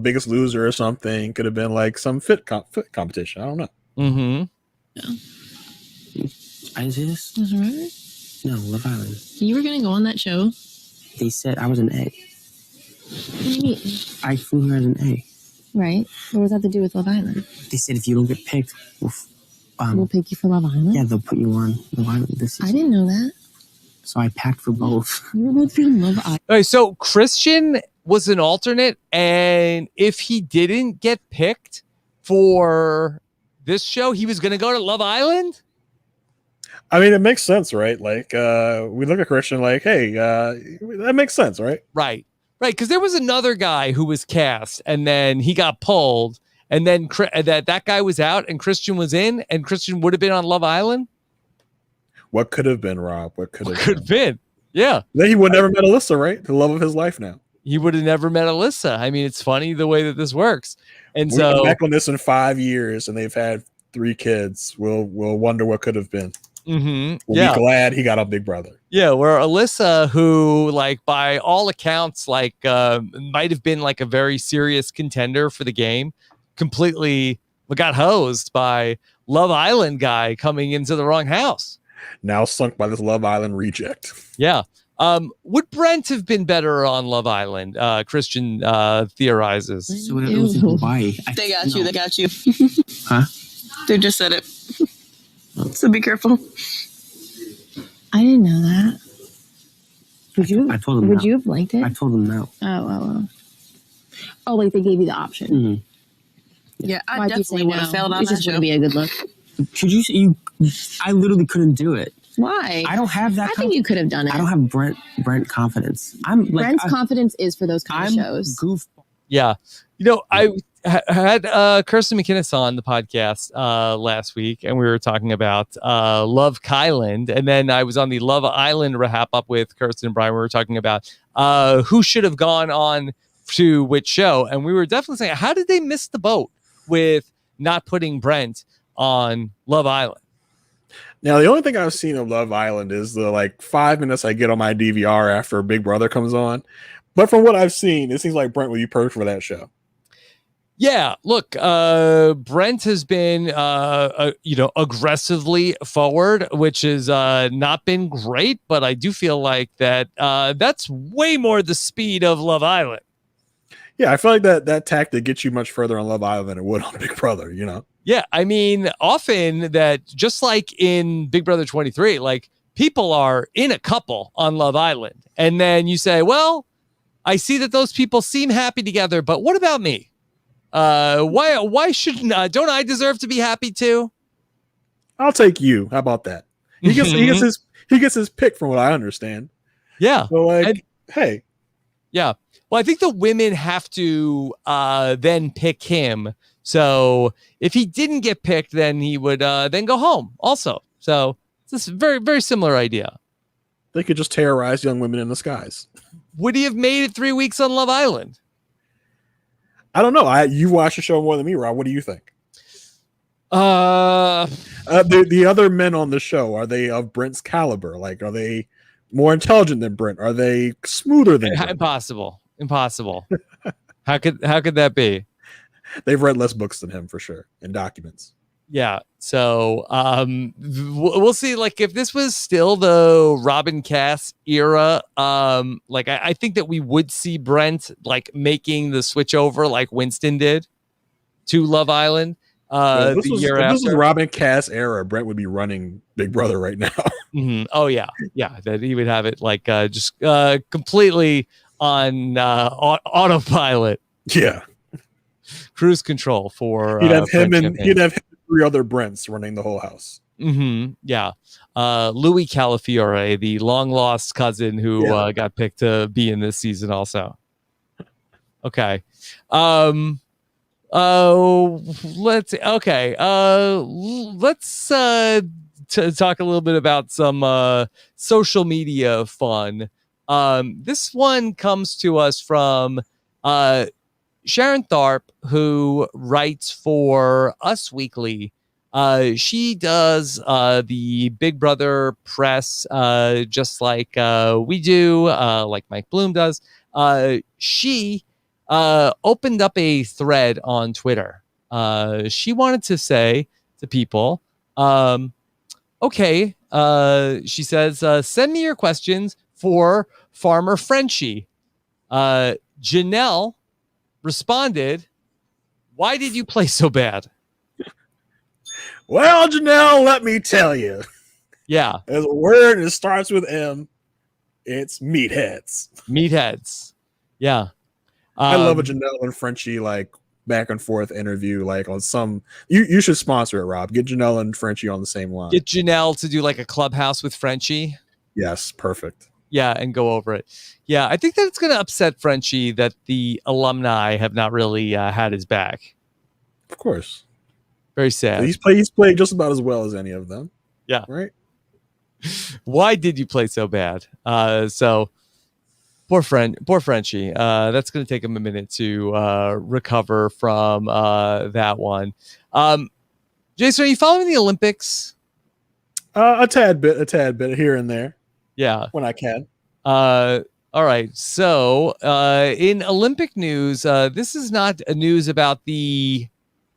Biggest Loser or something. Could have been like some fit competition. I don't know. Mm-hmm. I see this? That's right. No, Love Island. You were gonna go on that show. They said I was an A. What do you mean? I flew here as an A. Right. What does that have to do with Love Island? They said if you don't get picked, We'll pick you for Love Island? Yeah, they'll put you on Love Island this season. I didn't know that. So I packed for both. You were both being Love Island. All right, so Christian was an alternate, and if he didn't get picked for this show, he was going to go to Love Island? I mean, it makes sense, right? Like we look at Christian like, hey, that makes sense, right? Right, because there was another guy who was cast, and then he got pulled, and then that guy was out, and Christian was in, and Christian would have been on Love Island? What could have been, Rob? What could have been? Yeah. Then he would never met Alyssa, right? The love of his life now. He would have never met Alyssa. I mean, it's funny the way that this works. And We'll so look back on this in 5 years, and they've had 3 kids. We'll wonder what could have been. Mm-hmm. We'll be glad he got a Big Brother. Yeah, where Alyssa, who like by all accounts, like might have been like a very serious contender for the game, completely got hosed by Love Island guy coming into the wrong house. Now sunk by this Love Island reject. Yeah. Would Brent have been better on Love Island? Christian theorizes. So it was in Hawaii. They got you. They got you. Huh? They just said it. So be careful. I didn't know that. Would you? I told them Would no. you have liked it? I told them no. Oh, like they gave you the option. Mm-hmm. Yeah, I Why'd you say definitely would have no? failed on It that just show. wouldn't be a good look. Could you? I literally couldn't do it. Why? I don't have that. I think you could have done it. I don't have Brent confidence. I'm like Brent's confidence is for those kind of shows. Goof. Yeah. You know, I had Kirsten McInnes on the podcast last week, and we were talking about Love Kyland. And then I was on the Love Island wrap up with Kirsten and Brian. We were talking about who should have gone on to which show. And we were definitely saying, how did they miss the boat with not putting Brent on Love Island? Now, the only thing I've seen of Love Island is the like 5 minutes I get on my DVR after Big Brother comes on. But from what I've seen, it seems like Brent would be perfect for that show. Yeah, look, Brent has been, aggressively forward, which has not been great, but I do feel like that's way more the speed of Love Island. Yeah, I feel like that tactic gets you much further on Love Island than it would on Big Brother, you know? Yeah, I mean, often that just like in Big Brother 23, like people are in a couple on Love Island, and then you say, well, I see that those people seem happy together, but what about me? Why shouldn't don't I deserve to be happy too? I'll take you. How about that? He gets his pick from what I understand. Yeah. So hey. Yeah. Well, I think the women have to then pick him. So if he didn't get picked, then he would then go home also. So it's a very, very similar idea. They could just terrorize young women in the skies. Would he have made it 3 weeks on Love Island? I don't know. You watched the show more than me, Rob. What do you think? The other men on the show, are they of Brent's caliber? Like, are they more intelligent than Brent? Are they smoother than Brent? Impossible. How could that be? They've read less books than him for sure, and documents. Yeah. So we'll see. Like, if this was still the Robin Cass era, I think that we would see Brent like making the switch over like Winston did to Love Island. This was Robin Cass era. Brent would be running Big Brother right now. Mm-hmm. Oh yeah, that he would have it like just completely on autopilot. Yeah, cruise control for. He'd have him and 3 other Brents running the whole house. Mm-hmm. Yeah, Louis Calafiore, the long lost cousin who got picked to be in this season, also. Okay. Let's talk a little bit about some social media fun. This one comes to us from Sharon Tharp, who writes for Us Weekly. She does the Big Brother press just like we do, like Mike Bloom does. She opened up a thread on Twitter. She wanted to say to people, okay, she says, send me your questions for Farmer Frenchie. Janelle responded, why did you play so bad? Well, Janelle, let me tell you. Yeah. There's a word that starts with M. It's meatheads. Meatheads. Yeah. I love a Janelle and Frenchie like back and forth interview, like on some. You should sponsor it, Rob. Get Janelle and Frenchie on the same line. Get Janelle to do like a clubhouse with Frenchie. Yes, perfect. Yeah, and go over it. Yeah, I think that it's going to upset Frenchie that the alumni have not really had his back. Of course. Very sad. He's played just about as well as any of them. Yeah. Right. Why did you play so bad? So poor Frenchie. That's going to take him a minute to recover from that one. Jason, are you following the Olympics? A tad bit here and there. Yeah, when I can. All right. So in Olympic news, this is not a news about the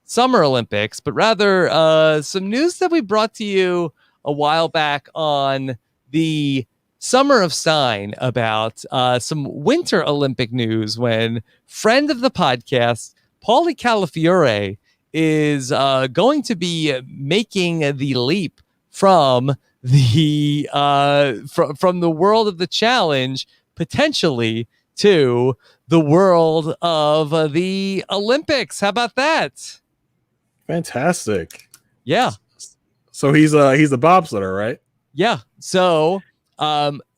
Summer Olympics, but rather some news that we brought to you a while back on the Summer of Sign about some Winter Olympic news when friend of the podcast, Paulie Calafiore, is going to be making the leap from the from the world of the challenge potentially to the world of the Olympics. How about that? Fantastic. Yeah. So he's a bobsledder, right? Yeah. So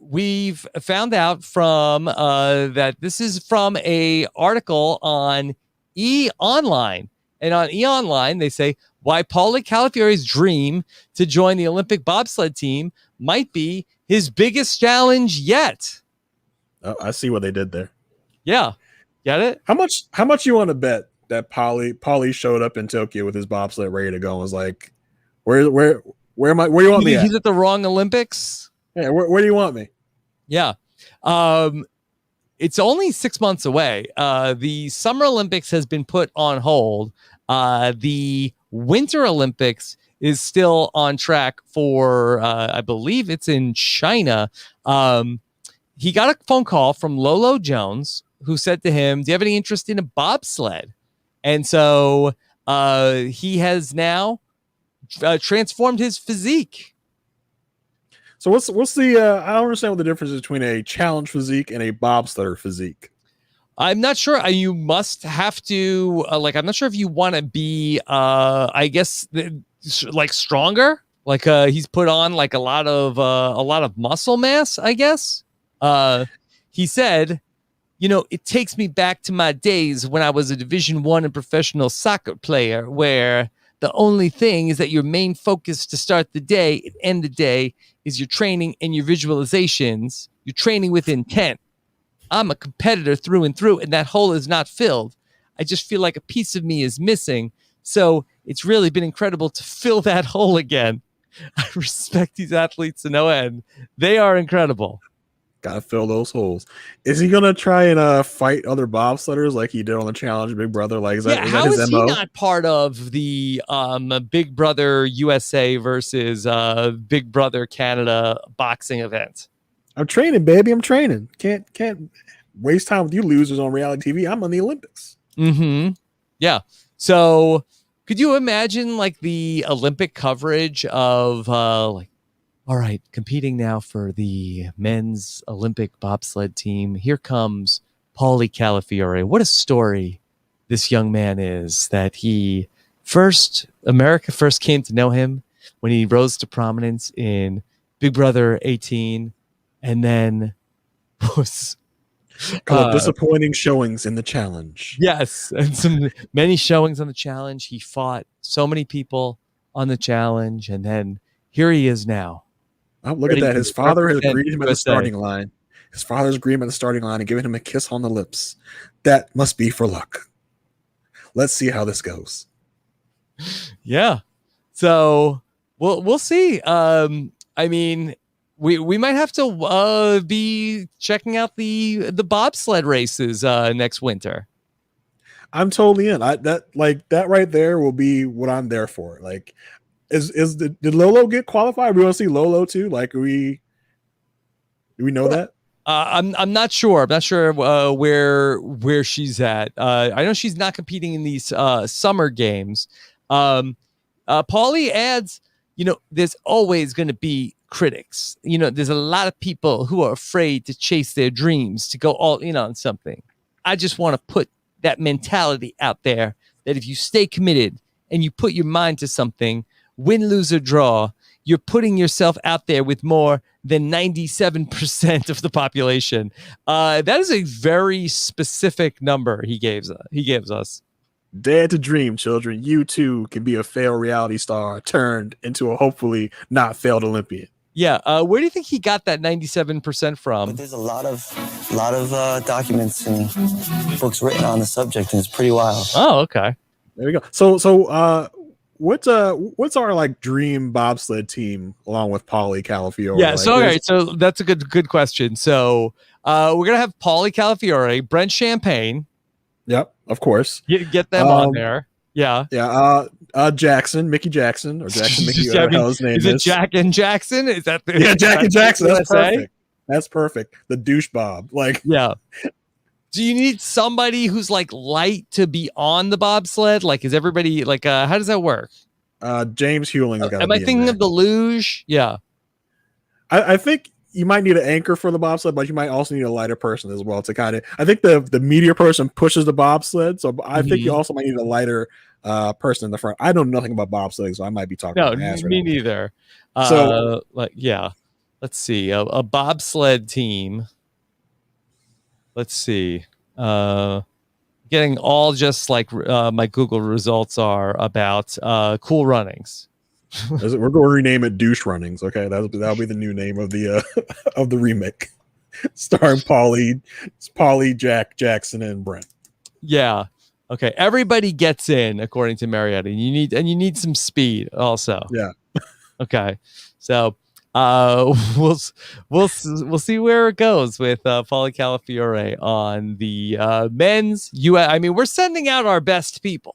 we've found out from that this is from a article on E-Online. And on E-Online, they say why Paulie Calafiore's dream to join the Olympic bobsled team might be his biggest challenge yet. Oh, I see what they did there. Yeah. Get it? How much you want to bet that Paulie showed up in Tokyo with his bobsled ready to go and was like, where do you want me at? He's at the wrong Olympics? Yeah, where do you want me? Yeah. it's only 6 months away. The Summer Olympics has been put on hold. The Winter Olympics is still on track for, I believe it's in China. He got a phone call from Lolo Jones, who said to him, "Do you have any interest in a bobsled?" And so he has now transformed his physique. So what's the I don't understand what the difference is between a challenge physique and a bobsledder physique. I'm not sure. You must have to I'm not sure if you want to be I guess like stronger. Like he's put on like a lot of muscle mass, I guess. He said, it takes me back to my days when I was a Division I and professional soccer player, where the only thing is that your main focus to start the day and end the day is your training and your visualizations. You're training with intent. I'm a competitor through and through, and that hole is not filled. I just feel like a piece of me is missing. So it's really been incredible to fill that hole again. I respect these athletes to no end. They are incredible. Gotta fill those holes. Is he gonna try and fight other bobsledders like he did on the Challenge Big Brother? Like, is that how his is MO? he not part of the Big Brother USA versus Big Brother Canada boxing event? I'm training, baby. I'm training. Can't waste time with you losers on reality TV. I'm on the Olympics. Mm-hmm. Yeah. So could you imagine like the Olympic coverage of all right, competing now for the men's Olympic bobsled team. Here comes Paulie Calafiore. What a story this young man is, that America first came to know him when he rose to prominence in Big Brother 18, and then was disappointing showings in the Challenge. Yes, and many showings on the Challenge. He fought so many people on the Challenge, and then here he is now. Oh, look at that. His father has greeted him at the starting line. His father's greeted him at the starting line and given him a kiss on the lips. That must be for luck. Let's see how this goes. Yeah. So we'll see. I mean, we might have to be checking out the bobsled races next winter. I'm totally in. That right there will be what I'm there for. Like, did Lolo get qualified? We want to see Lolo too. Like, do we know that? I'm not sure. I'm not sure where she's at. I know she's not competing in these summer games. Paulie adds, there's always going to be critics. There's a lot of people who are afraid to chase their dreams, to go all in on something. I just want to put that mentality out there that if you stay committed and you put your mind to something, win, lose, or draw, you're putting yourself out there with more than 97% of the population. That is a very specific number he gives us. Dare to dream, children. You too can be a failed reality star turned into a hopefully not failed Olympian. Yeah. Where do you think he got that 97% from? But there's a lot of documents and books written on the subject, and it's pretty wild. Oh, okay. There we go. So what's our like dream bobsled team along with Paulie Calafiore? Yeah, so that's a good question. So we're gonna have Paulie Calafiore, Brent Champagne. Yep, of course. Get them on there. Yeah. Yeah. Mickey Jackson, or Jackson Mickey, whatever the hell his name is. Is it Jack and Jackson? Is that yeah, Jack and Jackson? That's perfect. That's perfect. The douche Bob. Like, yeah. Do you need somebody who's like light to be on the bobsled? Like, is everybody like how does that work? James Hewling. Am I thinking of the luge? Yeah. I think you might need an anchor for the bobsled, but you might also need a lighter person as well to kind of. I think the meteor person pushes the bobsled, so I think you also might need a lighter person in the front. I know nothing about bobsledding, so I might be talking. No, me neither. So, let's see a bobsled team. Let's see. Getting all just like my Google results are about cool runnings. We're going to rename it Douche Runnings. Okay, that'll be the new name of the of the remake, starring Paulie, Jack, Jackson, and Brent. Yeah. Okay. Everybody gets in according to Marietta. You need some speed also. Yeah. Okay. So we'll see where it goes with Paulie Calafiore on the men's US. I mean, we're sending out our best people.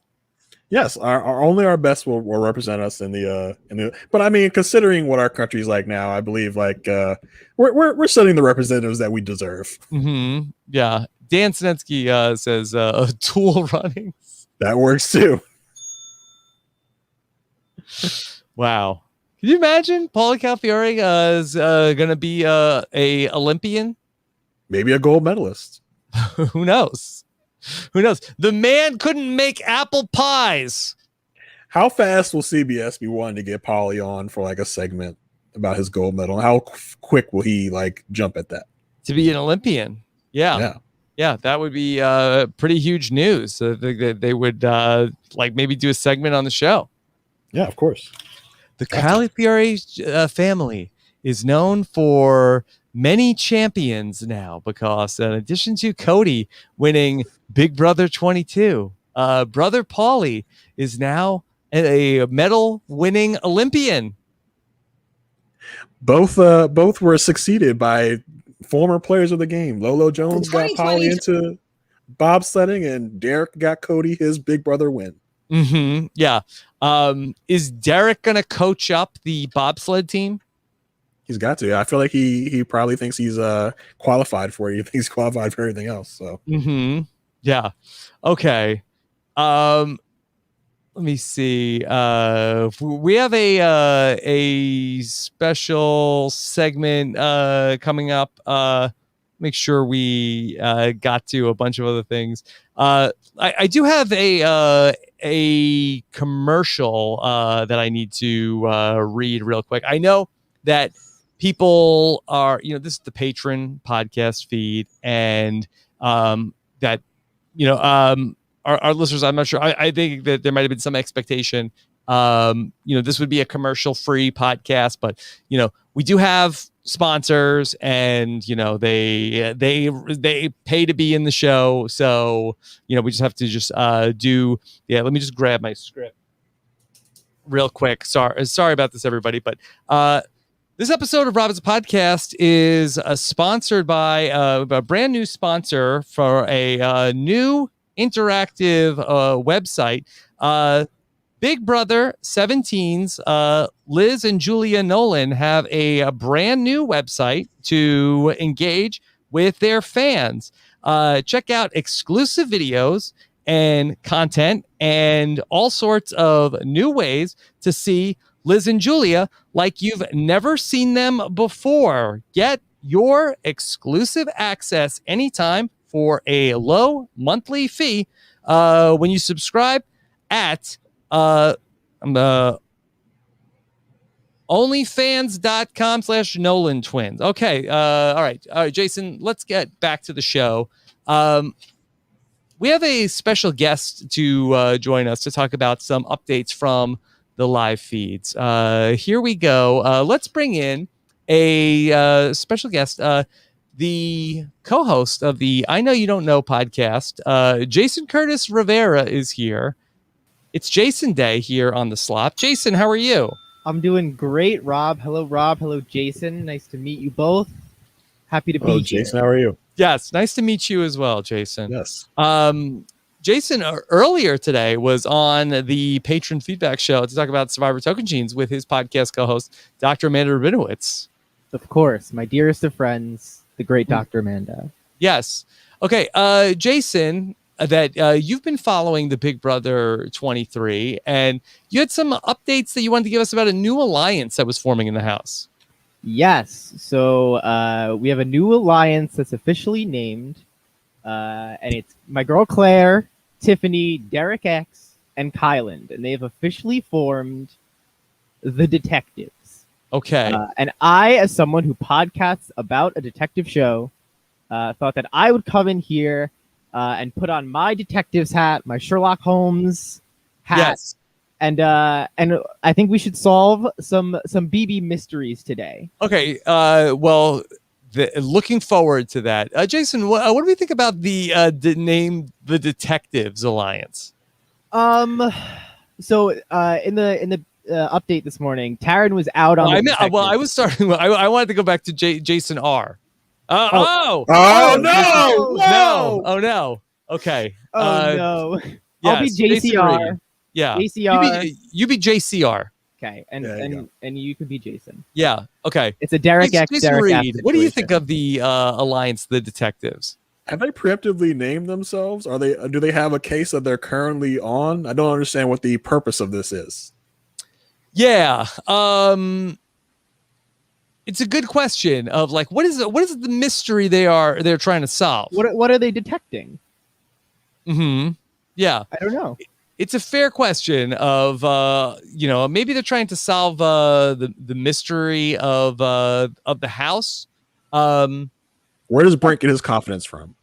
Yes, our best will represent us in the But I mean, considering what our country's like now, I believe we're sending the representatives that we deserve. Mm-hmm. Yeah, Dan Snetsky says tool running. That works too. Wow, can you imagine Paulie Calafiore is going to be a Olympian? Maybe a gold medalist. Who knows? Who knows? The man couldn't make apple pies. How fast will CBS be wanting to get Paulie on for like a segment about his gold medal? And how quick will he like jump at that? To be an Olympian. Yeah, that would be pretty huge news. They would like maybe do a segment on the show. Yeah, of course. The Calafiore family is known for many champions now because in addition to Cody winning Big Brother 22, brother Paulie is now a medal winning Olympian. Both were succeeded by former players of the game. Lolo Jones got Paulie into bobsledding, and Derek got Cody his Big Brother win. Mm-hmm. Yeah. Is Derek gonna coach up the bobsled team? He's got to. I feel like he probably thinks he's qualified for it. He thinks he's qualified for everything else. So yeah. Okay. Let me see. We have a special segment coming up. Make sure we got to a bunch of other things. I do have a commercial that I need to read real quick. I know that people are, this is the patron podcast feed, and that, our listeners, I'm not sure. I think that there might have been some expectation. This would be a commercial-free podcast, but we do have sponsors, and they pay to be in the show. So we just have to just do. Yeah, let me just grab my script real quick. Sorry about this, everybody, but this episode of Robin's Podcast is sponsored by a brand new sponsor for a new interactive website. Big Brother 17's Liz and Julia Nolan have a brand new website to engage with their fans. Check out exclusive videos and content and all sorts of new ways to see Liz and Julia like you've never seen them before. Get your exclusive access anytime for a low monthly fee when you subscribe at onlyfans.com/Nolan Twins. Okay. All right, Jason, let's get back to the show. We have a special guest to join us to talk about some updates from the live feeds. Here we go. Let's bring in a special guest, the co-host of the I Know You Don't Know podcast. Jason Curtis Rivera is here. It's Jason Day here on the Slop. Jason, how are you? I'm doing great, Rob. Hello, Rob. Hello, Jason. Nice to meet you both. Happy to be here. Jason, how are you? Yes, nice to meet you as well, Jason. Yes. Jason earlier today was on the Patron Feedback Show to talk about Survivor Token Genes with his podcast co-host, Dr. Amanda Rabinowitz. Of course, my dearest of friends, the great Dr. Amanda. Yes. Okay, Jason, that you've been following the Big Brother 23, and you had some updates that you wanted to give us about a new alliance that was forming in the house. Yes. So we have a new alliance that's officially named, and it's my girl Claire, Tiffany, Derek X, and Kyland, and they have officially formed the Detectives. Okay. And I, as someone who podcasts about a detective show, thought that I would come in here and put on my detective's hat, my Sherlock Holmes hat. Yes. And I think we should solve some BB mysteries today. Okay. Well, looking forward to that. Jason, what do we think about the name, the Detectives Alliance? So in the update this morning. Taryn was out on. I was starting. I wanted to go back to Jason R. no! Oh no! Okay. Oh no! Yes, I'll be JCR. Yeah. JCR. You be JCR. Okay, and you could be Jason. Yeah. Okay. It's a Derek X. Jason Derek Reed, F what do you think of the Alliance, the detectives? Have they preemptively named themselves? Do they have a case that they're currently on? I don't understand what the purpose of this is. Yeah. It's a good question of like what is the mystery they're trying to solve? What are they detecting? Yeah. I don't know. It's a fair question of maybe they're trying to solve the mystery of the house. Where does Brent get his confidence from?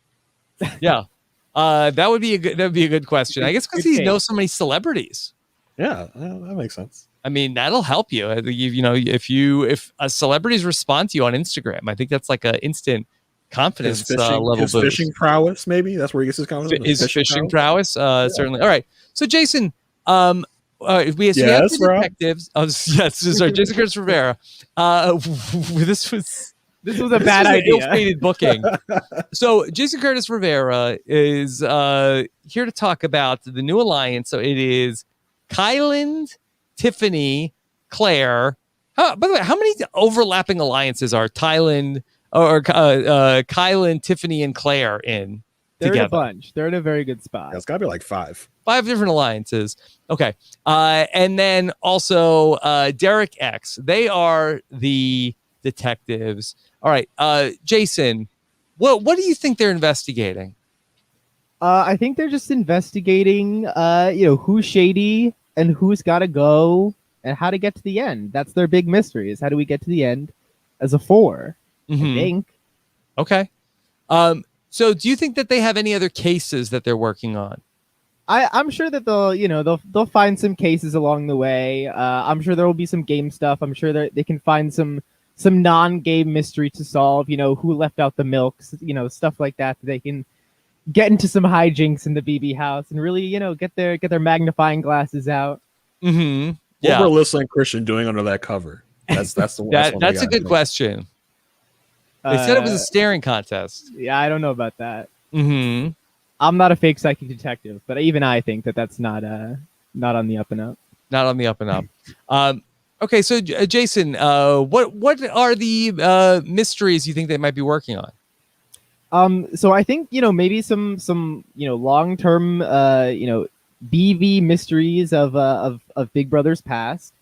Yeah. That would be a good question. I guess because he knows so many celebrities. Yeah, that makes sense. I mean, that'll help you. If celebrities respond to you on Instagram, I think that's like an instant confidence level his boost. Fishing prowess, maybe that's where he gets his confidence. His fishing prowess, certainly. All right. So Jason, we have the detectives. Sorry, Jason Curtis Rivera. This was a bad idea. Ill-fated booking. So Jason Curtis Rivera is here to talk about the new alliance. So it is Kyland, Tiffany, Claire. By the way, how many overlapping alliances are Kyland, Tiffany, and Claire in? They're together? in a bunch. They're in a very good spot. It's got to be like 5. 5 different alliances. Okay. And then also Derek X. They are the detectives. All right. Jason, what do you think they're investigating? I think they're just investigating, who's shady and who's got to go and how to get to the end. That's their big mystery is how do we get to the end as a 4, I think. Okay. So do you think that they have any other cases that they're working on? I'm sure that they'll find some cases along the way. I'm sure there will be some game stuff. I'm sure that they can find some non-game mystery to solve, who left out the milks, stuff like that. They can get into some hijinks in the BB house and really, get their magnifying glasses out. Mm-hmm. What were Alyssa and Christian doing under that cover? That's the one. That's a good question. They said it was a staring contest. Yeah, I don't know about that. Mm-hmm. I'm not a fake psychic detective, but even I think that that's not on the up and up. Not on the up and up. Okay, so Jason, what are the mysteries you think they might be working on? So I think maybe some long-term BV mysteries of Big Brother's past,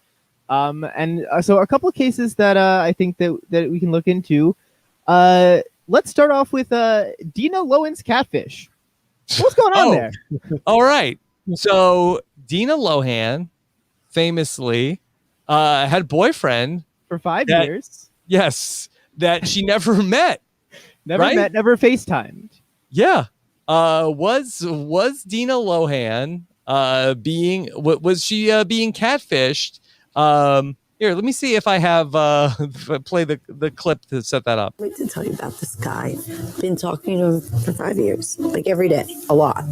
and so a couple of cases that I think that we can look into. Let's start off with Dina Lohan's catfish. What's going on there? All right, so Dina Lohan famously had a boyfriend for 5 years. Yes, that she never met. Never met, never FaceTimed. Yeah. Was Dina Lohan was she being catfished? Here, let me see if I have play the clip to set that up. I'd like to tell you about this guy. Been talking to him for 5 years, like every day, a lot.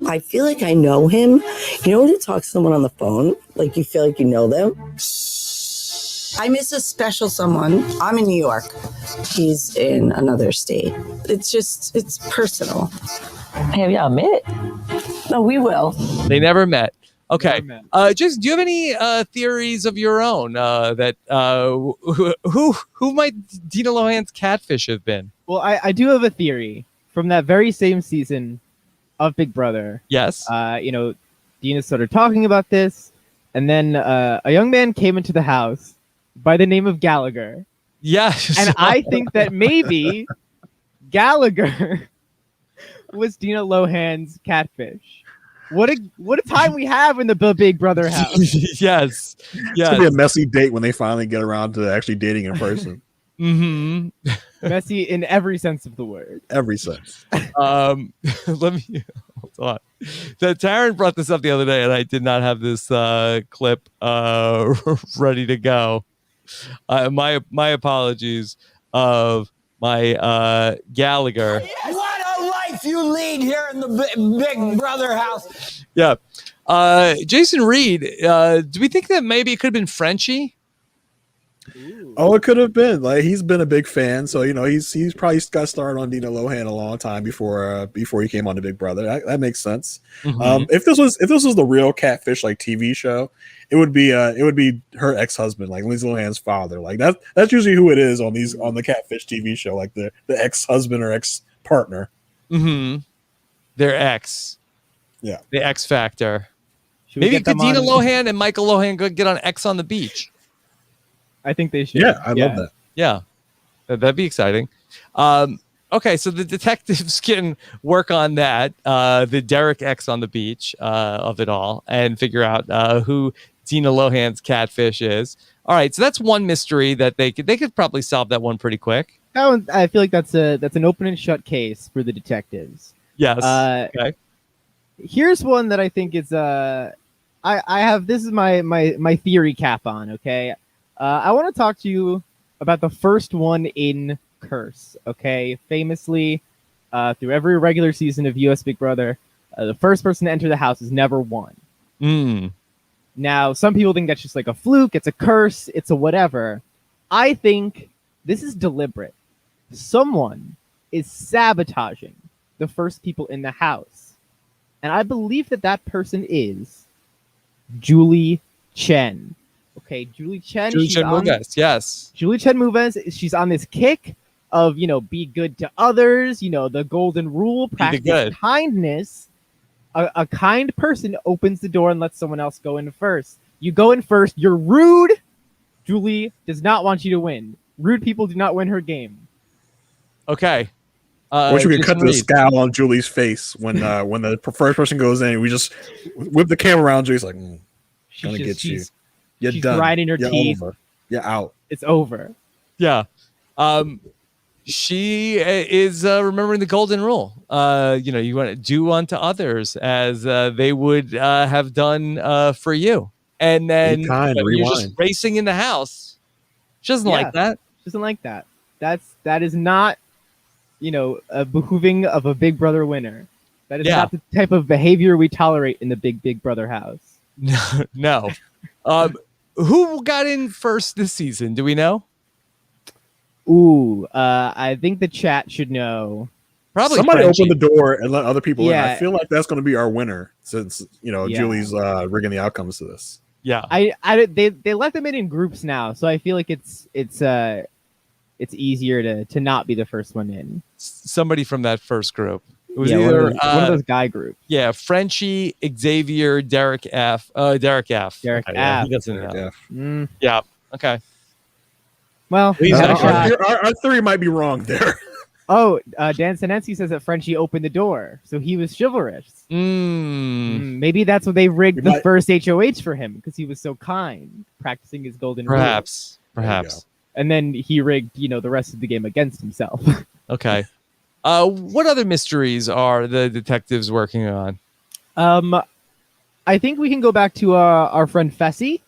I feel like I know him. You know when you talk to someone on the phone, like you feel like you know them? I miss a special someone. I'm in New York. He's in another state. It's personal. Have y'all met? No, we will. They never met. Okay. Just do you have any theories of your own that who might Dina Lohan's catfish have been? Well, I do have a theory from that very same season of Big Brother. Yes. Dina started talking about this, and then a young man came into the house by the name of Gallagher. Yes. And I think that maybe Gallagher was Dina Lohan's catfish. What a time we have in the Big Brother house. Yes. It's gonna be a messy date when they finally get around to actually dating in person. Mm-hmm. Messy in every sense of the word. Every sense. Let me hold on. So Taryn brought this up the other day, and I did not have this clip ready to go. My apologies of my Gallagher. What a life you lead here in the Big Brother house. Yeah. Jason Reed, do we think that maybe it could have been Frenchie? Oh, it could have been. Like, he's been a big fan, so he's probably got started on Dina Lohan a long time before he came on to Big Brother. That makes sense. Mhm. If this was the real Catfish like TV show, it would be her ex-husband, like Lindsay Lohan's father. Like that's usually who it is on the Catfish TV show, like the ex-husband or ex-partner. Mm-hmm. Their ex. Yeah. The X Factor. Should we Maybe get them Dina on- Lohan and Michael Lohan could get on X on the beach. I think they should. Yeah, I love that. Yeah, that'd be exciting. Okay, so the detectives can work on that, the Derek X on the beach of it all, and figure out who Dina Lohan's catfish is. All right, so that's one mystery that they could probably solve that one pretty quick. That one, I feel like that's an open and shut case for the detectives. Yes. Okay. Here's one that I think is I have, this is my theory cap on. Okay, I want to talk to you about the first one in Curse. Okay, famously, through every regular season of US Big Brother, the first person to enter the house is never won. Now, some people think that's just like a fluke. It's a curse. It's a whatever. I think this is deliberate. Someone is sabotaging the first people in the house. And I believe that person is Julie Chen. Okay, Julie Chen. Julie Chen Moves, yes. Julie Chen Moves. She's on this kick of, be good to others, the golden rule, practice kindness. A kind person opens the door and lets someone else go in first. You go in first. You're rude. Julie does not want you to win. Rude people do not win her game. Okay. I wish we could cut the scowl on Julie's face when the first person goes in. We just whip the camera around. Julie's like, "Gonna get you. You're she's done. grinding her You're teeth. over. You're out. It's over." Yeah. She is remembering the golden rule. You want to do unto others as they would have done for you. And then you're just racing in the house. She doesn't like that. She doesn't like that. That is not, a behooving of a Big Brother winner. That is not the type of behavior we tolerate in the Big Brother house. No. Who got in first this season? Do we know? Ooh, I think the chat should know. Probably somebody Frenchie. open the door and let other people in. Yeah. I feel like that's going to be our winner since Julie's rigging the outcomes to this. Yeah, they let them in groups now, so I feel like it's easier to not be the first one in. Somebody from that first group. It was one either of those guy groups. Yeah, Frenchie, Xavier, Derek F. Derek F. Derek Yeah, F. he doesn't know. Yeah. Okay. Well, our theory might be wrong there. Oh, Dan Sinensky says that Frenchie opened the door, so he was chivalrous. Maybe that's what they rigged the first HOH for him, because he was so kind, practicing his golden rule. Perhaps. And then he rigged, the rest of the game against himself. Okay. What other mysteries are the detectives working on? I think we can go back to our friend Fessy.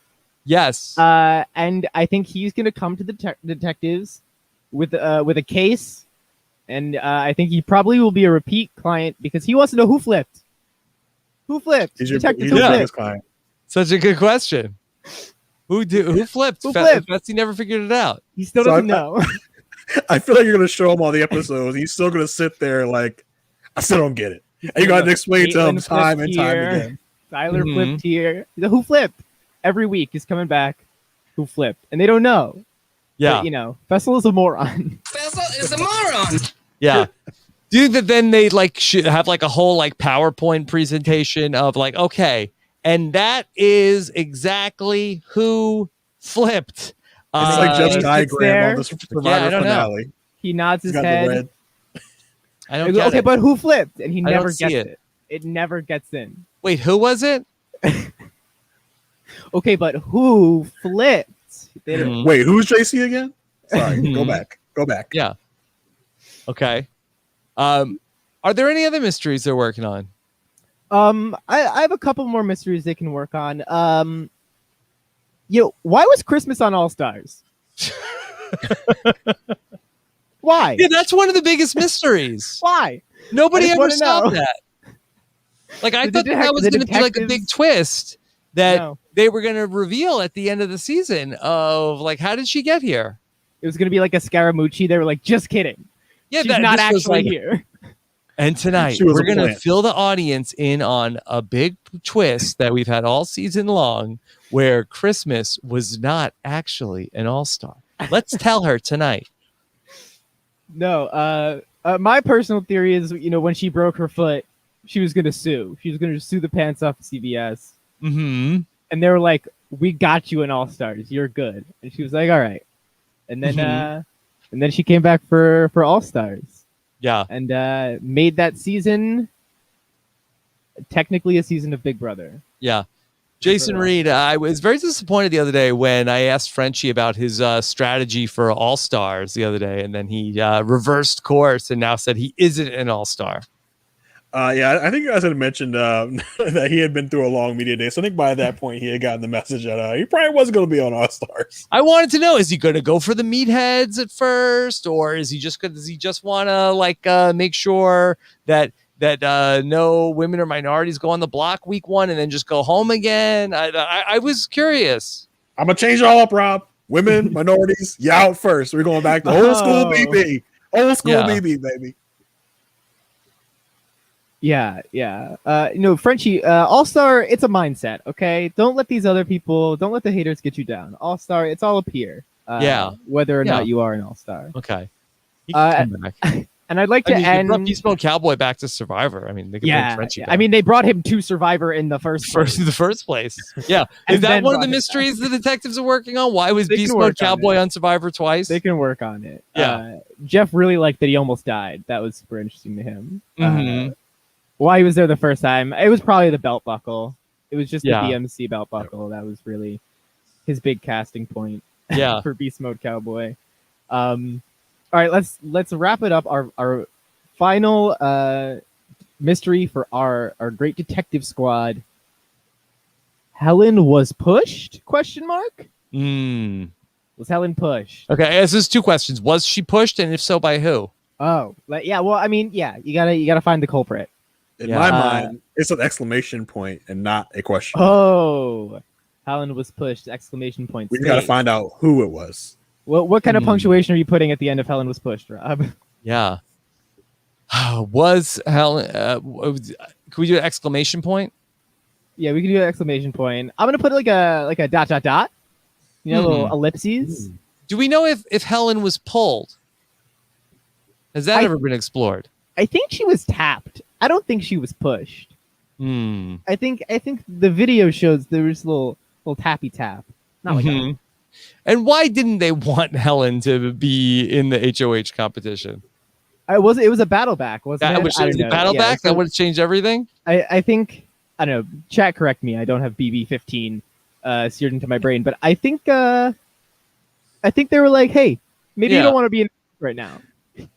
Yes. And I think he's going to come to the detectives with a case. And I think he probably will be a repeat client because he wants to know who flipped. Who flipped? Detectives who flipped? Client. Such a good question. Who flipped? Who flipped? Fessy never figured it out. He still doesn't know. I feel like you're going to show him all the episodes. He's still going to sit there like, I still don't get it. And you got to explain to him time and time again. Tyler flipped here. Who flipped? Every week he's coming back. Who flipped? And they don't know. Yeah. But, Fessel is a moron. Fessel is a moron. Yeah. Do you think that then they should have a whole PowerPoint presentation of okay, and that is exactly who flipped. It's like Judge Diagram on the Survivor finale. Know. He nods his head. I don't get it. But who flipped? And he never gets it. It never gets in. Wait, who was it? Okay, but who flipped? Wait, who's JC again? Sorry, go back. Yeah. Okay. Are there any other mysteries they're working on? I have a couple more mysteries they can work on. Why was Christmas on All Stars? Why? Yeah, that's one of the biggest mysteries. Why? Nobody ever saw that. Like I The thought that was the going to be like a big detectives- twist that No. they were going to reveal at the end of the season of like, how did she get here? It was going to be like a Scaramucci. They were like, just kidding. Yeah, She's that- not this was actually like- here. And tonight She was we're a going to plant. fill the audience in on a big twist that we've had all season long, where Christmas was not actually an all-star. Let's tell her tonight. No, my personal theory is, when she broke her foot, she was going to sue. She was going to sue the pants off of CBS. Mm-hmm. And they were like, we got you in All Stars. You're good. And she was like, all right. And then, and then she came back for All Stars. Yeah. And made that season technically a season of Big Brother. Yeah. Jason Reed, I was very disappointed the other day when I asked Frenchie about his strategy for All-Stars the other day, and then he reversed course and now said he isn't an All-Star. Yeah, I think you guys had mentioned that he had been through a long media day. So I think by that point he had gotten the message that he probably wasn't going to be on All Stars. I wanted to know, is he going to go for the meatheads at first, or is he just does he just want to make sure that no women or minorities go on the block week 1 and then just go home again? I was curious. I'm gonna change it all up, Rob. Women, minorities, you out first. We're going back to old school BB, old school BB, baby. Yeah. Frenchie, All-Star, it's a mindset, okay? Don't let the haters get you down. All-Star, it's all up here. Whether or not you are an All-Star. Okay. He can come back. And I'd like to end... They brought Beast Mode Cowboy back to Survivor. I mean, they could bring Frenchie back. I mean, they brought him to Survivor in the first place. Yeah. And Is that then one of the brought him mysteries the detectives are working on? Why was They Beast can Mode work on Cowboy it. on Survivor twice? They can work on it. Yeah. Jeff really liked that he almost died. That was super interesting to him. Mhm. Why he was there the first time, it was probably the belt buckle. It was just Yeah. the BMC belt buckle. That was really his big casting point Yeah. for Beast Mode Cowboy. All right, let's wrap it up. Our final mystery for our great detective squad. Helen was pushed? Question mark? Was Helen pushed? Okay, this is 2 questions. Was she pushed, and if so, by who? Oh, yeah. Well, I mean, yeah. You gotta find the culprit. In my mind, it's an exclamation point and not a question. Oh, Helen was pushed! Exclamation point. We got to find out who it was. What kind of punctuation are you putting at the end of Helen was pushed, Rob? Yeah. Was Helen? Could we do an exclamation point? Yeah, we can do an exclamation point. I'm gonna put like a dot. Little ellipses. Do we know if Helen was pulled? Has that ever been explored? I think she was tapped. I don't think she was pushed. I think the video shows there was a little tappy tap. Not like that. And why didn't they want Helen to be in the HOH competition? It was a battle back, wasn't it? Was it battle back? That would have changed everything? I think, I don't know, chat correct me. I don't have BB15 seared into my brain, but I think they were like, hey, maybe you don't want to be in right now.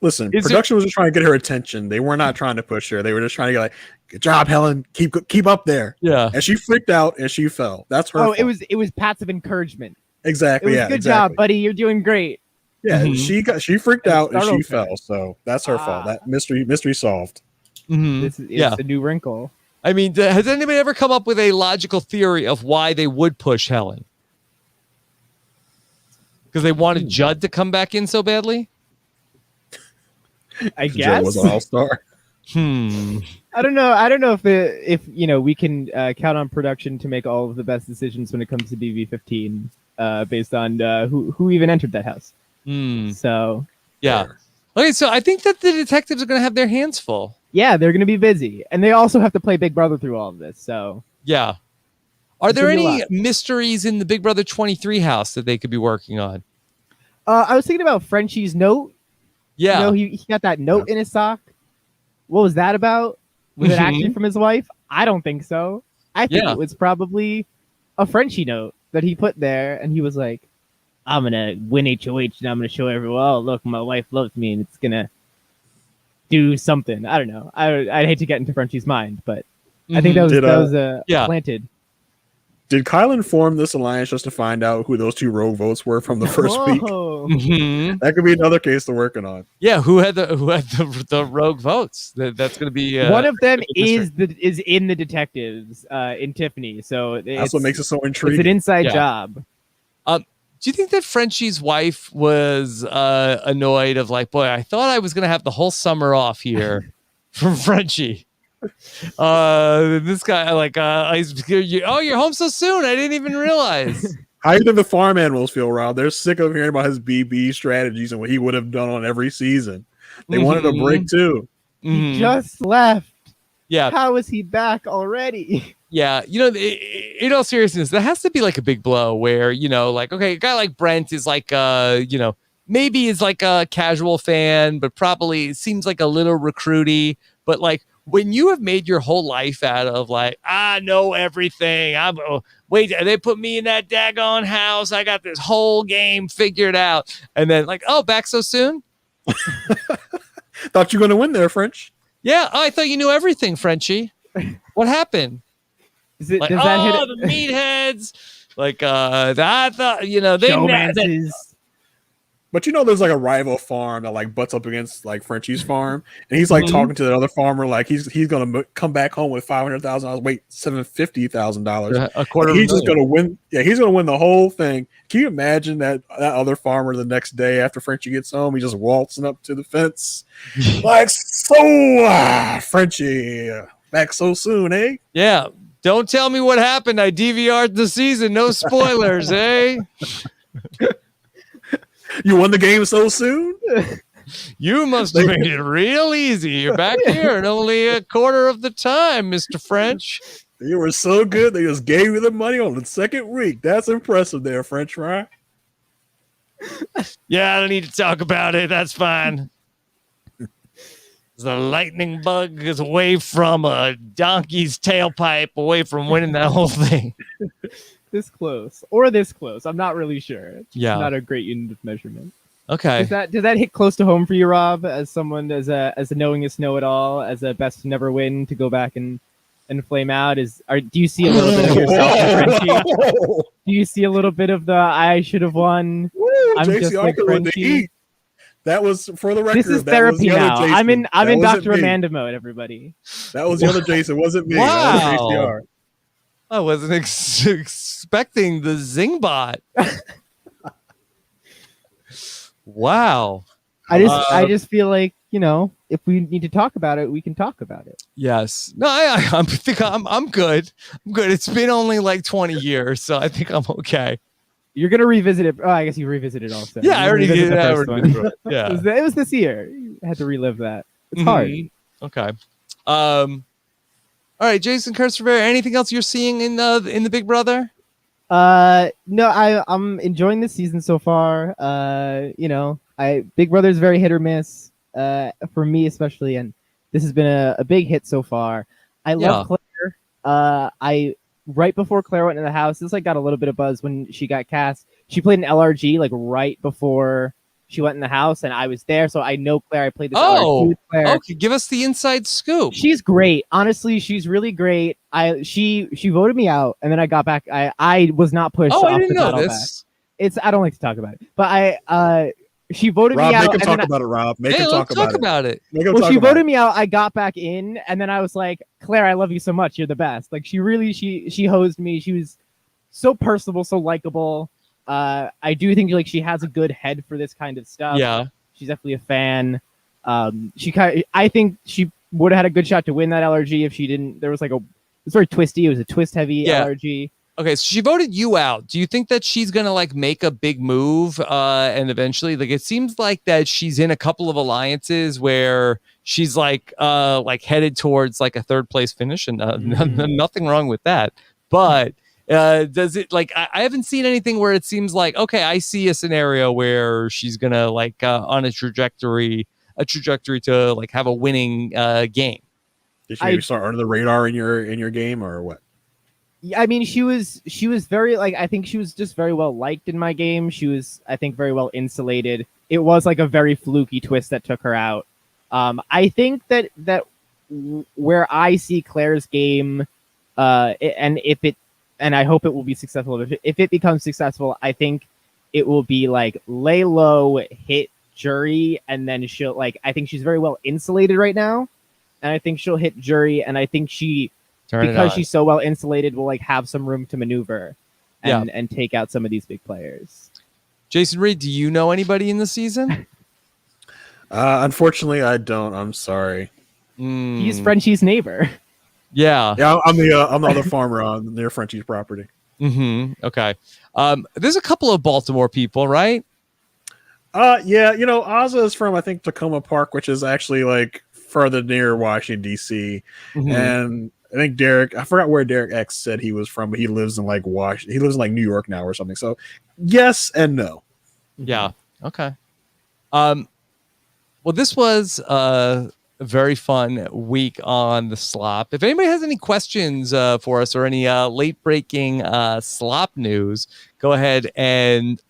Listen, production was just trying to get her attention. They were not trying to push her. They were just trying to get like, good job, Helen. Keep up there. Yeah. And she freaked out and she fell. That's her fault. It was pats of encoragement. Exactly. It was good job, buddy. You're doing great. Yeah, she freaked out and she okay. fell. So that's her fault. That mystery solved. This is a new wrinkle. I mean, has anybody ever come up with a logical theory of why they would push Helen? Because they wanted Judd to come back in so badly? I guess Judd was an all-star. I don't know if we can count on production to make all of the best decisions when it comes to BB15 based on who even entered that house. So yeah. Okay, so I think that the detectives are going to have their hands full. Yeah, they're going to be busy, and they also have to play Big Brother through all of this. So yeah, are there any mysteries in the Big Brother 23 house that they could be working on? I was thinking about Frenchie's note. Yeah, he got that note in his sock. What was that about? Was it actually from his wife? I don't think so. I think it was probably a Frenchie note that he put there, and he was like, I'm going to win HOH, and I'm going to show everyone, oh, look, my wife loves me, and it's going to do something. I don't know. I'd hate to get into Frenchie's mind, but I think that was planted. Did Kylan form this alliance just to find out who those 2 rogue votes were from the first week? Mhm. That could be another case they're working on. Yeah, who had the rogue votes? That's going to be One of them mystery. is in the detectives in Tiffany, so That's what makes it so intriguing. It's an inside Yeah. job. Do you think that Frenchie's wife was annoyed of like, boy, I thought I was going to have the whole summer off here from Frenchie. This guy like, you're home so soon. I didn't even realize. How do the farm animals feel, Rob? They're sick of hearing about his BB strategies and what he would have done on every season. They wanted a break too. He just left. Yeah. How is he back already? Yeah, in all seriousness, that has to be like a big blow where, like, okay, a guy like Brent is like, maybe is like a casual fan, but probably seems like a little recruity. But like when you have made your whole life out of like, I know everything. They put me in that daggone house. I got this whole game figured out. And then like, oh, back so soon? Thought you were going to win there, French. Yeah, I thought you knew everything, Frenchie. What happened? Like, does that hit the meatheads. Like, I thought, they But there's like a rival farm that like butts up against like Frenchie's farm, and he's like talking to the other farmer like he's gonna come back home with $500,000. Wait, $750,000. A quarter. He's just gonna win. Yeah, he's gonna win the whole thing. Can you imagine that other farmer the next day after Frenchie gets home, he just waltzing up to the fence like, so Frenchie back so soon, eh? Yeah. Don't tell me what happened. I DVR'd the season. No spoilers, eh? You won the game so soon? You must have made it real easy. You're back here in only a quarter of the time, Mr. French. You were so good. They just gave you the money on the second week. That's impressive there, French fry. Yeah, I don't need to talk about it. That's fine. The lightning bug is away from a donkey's tailpipe, away from winning that whole thing. This close or this close. I'm not really sure. It's Yeah. not a great unit of measurement. Okay. Does that hit close to home for you, Rob, as someone as a knowingest know-it-all, as a best to never win to go back and flame out? Do you see a little bit of yourself in Frenchie? Do you see a little bit of the I should have won? I'm JC just like Arthur went to Frenchie. eat. That was for the record. This is that was therapy the other now. Jason. I'm in That wasn't Dr. me. Amanda mode, everybody. That was the other Jason. It wasn't me. Wow. That was JCR. I wasn't expecting the Zingbot. Wow. I just feel like, if we need to talk about it, we can talk about it. Yes. No, I think I'm good. I'm good. It's been only like 20 years, so I think I'm okay. You're gonna revisit it. Oh, I guess you revisited also. Yeah, I already did. The I first already one. did. Yeah. It was this year. You had to relive that. It's hard. Okay. All right, Jason Kurtzberg, anything else you're seeing in the Big Brother? No, I'm enjoying this season so far. Big Brother is very hit or miss. For me especially, and this has been a big hit so far. I love Claire. Right before Claire went in the house, this got a little bit of buzz when she got cast. She played an LRG right before she went in the house, and I was there, so I know Claire. I played this LRG with Claire. Okay, give us the inside scoop. She's great. Honestly, she's really great. She voted me out, and then I got back. I was not pushed. Oh, off I didn't the know battle this. Back. I don't like to talk about it, but she voted Rob, me out. make him talk about it, Rob. Make him talk about it. Make him Well, talk she about voted it. me out. I got back in, and then I was like, Claire, I love you so much. You're the best. She really, she hosed me. She was so personable, so likable. I do think she has a good head for this kind of stuff. Yeah. She's definitely a fan. I think she would have had a good shot to win that LRG if she didn't. There was it was very twisty. It was a twist heavy LRG. Okay, so she voted you out. Do you think that she's gonna make a big move and eventually it seems like that she's in a couple of alliances where she's headed towards a third place finish and nothing wrong with that. But does it I haven't seen anything where it seems okay, I see a scenario where she's gonna on a trajectory to have a winning game. Did she maybe start under the radar in your game or what? I mean, she was very I think she was just very well liked in my game. She was, I think, very well insulated. It was a very fluky twist that took her out. I think that where I see Claire's game, and and I hope it will be successful. If it becomes successful, I think it will be like lay low, hit jury, and then she'll like. I think she's very well insulated right now, and I think she'll hit jury, and I think because she's so well insulated, will like have some room to maneuver and take out some of these big players. Jason Reed, do you know anybody in the season? Unfortunately, I don't. I'm sorry. He's Frenchie's neighbor. Yeah. I'm the other farmer near Frenchie's property. Okay. There's a couple of Baltimore people, right? Yeah. Ozza is from I think Tacoma Park, which is actually like further near Washington D.C. And I think I forgot where Derek X said he was from, but he lives in like Washington. He lives in like New York now or something. So yes and no. Yeah. Okay. Well, this was a very fun week on the Slop. If anybody has any questions for us or any late breaking Slop news, go ahead and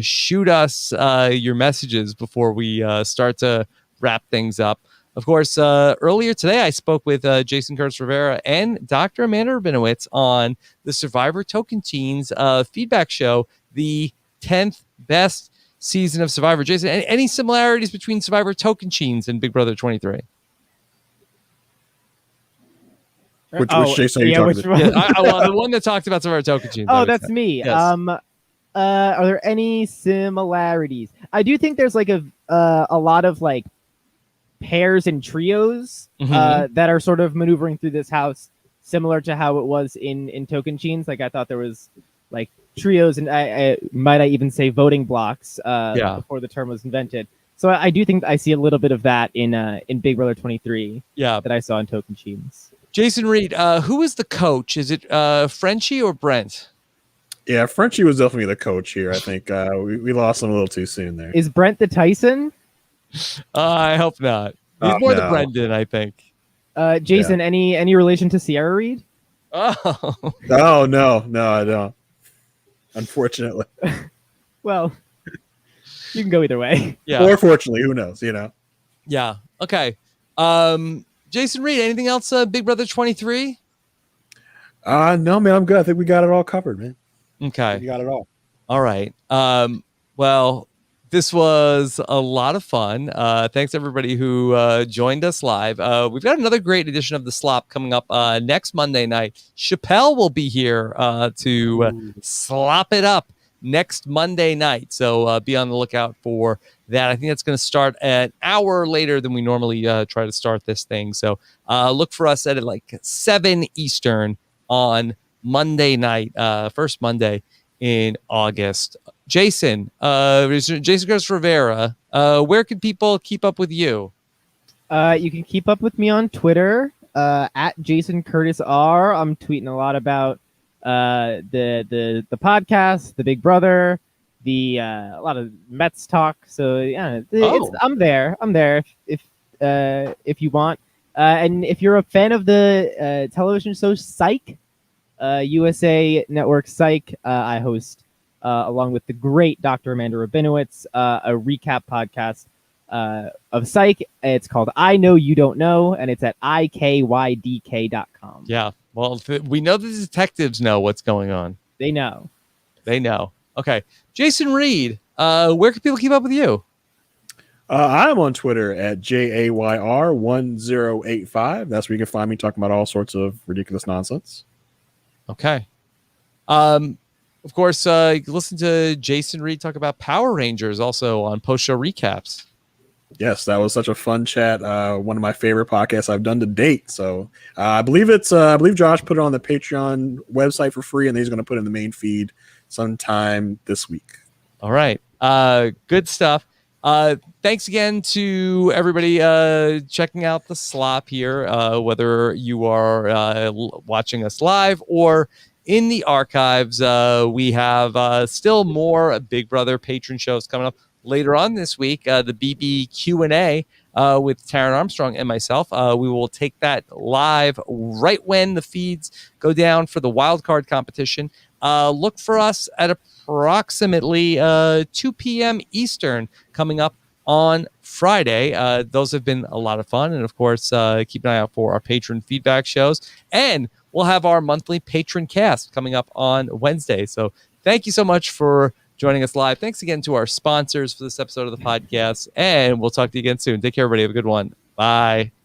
shoot us your messages before we start to wrap things up. Of course, earlier today, I spoke with Jason Curtis Rivera and Dr. Amanda Rabinowitz on the Survivor Token Teens feedback show, the 10th best season of Survivor. Jason, any similarities between Survivor Token Teens and Big Brother 23? Which Jason are you talking about? Well, the one that talked about Survivor Token Teens. Oh, that's me. Yes. Are there any similarities? I do think there's like a lot of like pairs and trios that are sort of maneuvering through this house, similar to how it was in Token Teens. Like I thought there was like trios, and I might even say voting blocks before the term was invented. So I do think I see a little bit of that in Big Brother 23. That I saw in Token Teens. Jason Reed, who is the coach? Is it Frenchie or Brent? Yeah, Frenchie was definitely the coach here. I think we lost him a little too soon there. Is Brent the Tyson? I hope not. He's more the Brendan, I think. Jason, any relation to Sierra Reed? Oh. Oh no, I don't. Unfortunately. Well, you can go either way. Yeah. Or fortunately, who knows? Yeah. Okay. Jason Reed, anything else? Big Brother 23? No, man, I'm good. I think we got it all covered, man. Okay. We got it all. All right. Well, this was a lot of fun. Thanks everybody who joined us live. We've got another great edition of the Slop coming up next Monday night. Chappelle will be here to slop it up next Monday night. So be on the lookout for that. I think that's going to start an hour later than we normally try to start this thing. So look for us at like 7 Eastern on Monday night, first Monday in August. Jason Curtis Rivera, where can people keep up with you? You can keep up with me on Twitter at Jason Curtis R. I'm tweeting a lot about the podcast, the Big Brother, a lot of Mets talk. So yeah, I'm there. If you want, and if you're a fan of the television show Psych, USA Network Psych, I host along with the great Dr. Amanda Rabinowitz a recap podcast of Psych. It's called I Know You Don't Know, and it's at iKYDK.com. Yeah. Well, we know the detectives know what's going on. They know. Okay. Jason Reed, where can people keep up with you? I'm on Twitter at JAYR1085. That's where you can find me talking about all sorts of ridiculous nonsense. Okay. Of course, you can listen to Jason Reed talk about Power Rangers also on post-show recaps. Yes, that was such a fun chat. One of my favorite podcasts I've done to date. So I believe Josh put it on the Patreon website for free, and he's going to put it in the main feed sometime this week. All right. Good stuff. Thanks again to everybody checking out the Slop here, whether you are watching us live or in the archives. We have still more Big Brother patron shows coming up later on this week. The BB Q&A with Taryn Armstrong and myself. We will take that live right when the feeds go down for the wild card competition. Look for us at approximately 2 p.m. Eastern coming up on Friday. Those have been a lot of fun. And of course, keep an eye out for our patron feedback shows. And we'll have our monthly patron cast coming up on Wednesday. So thank you so much for joining us live. Thanks again to our sponsors for this episode of the podcast, and we'll talk to you again soon. Take care, everybody. Have a good one. Bye.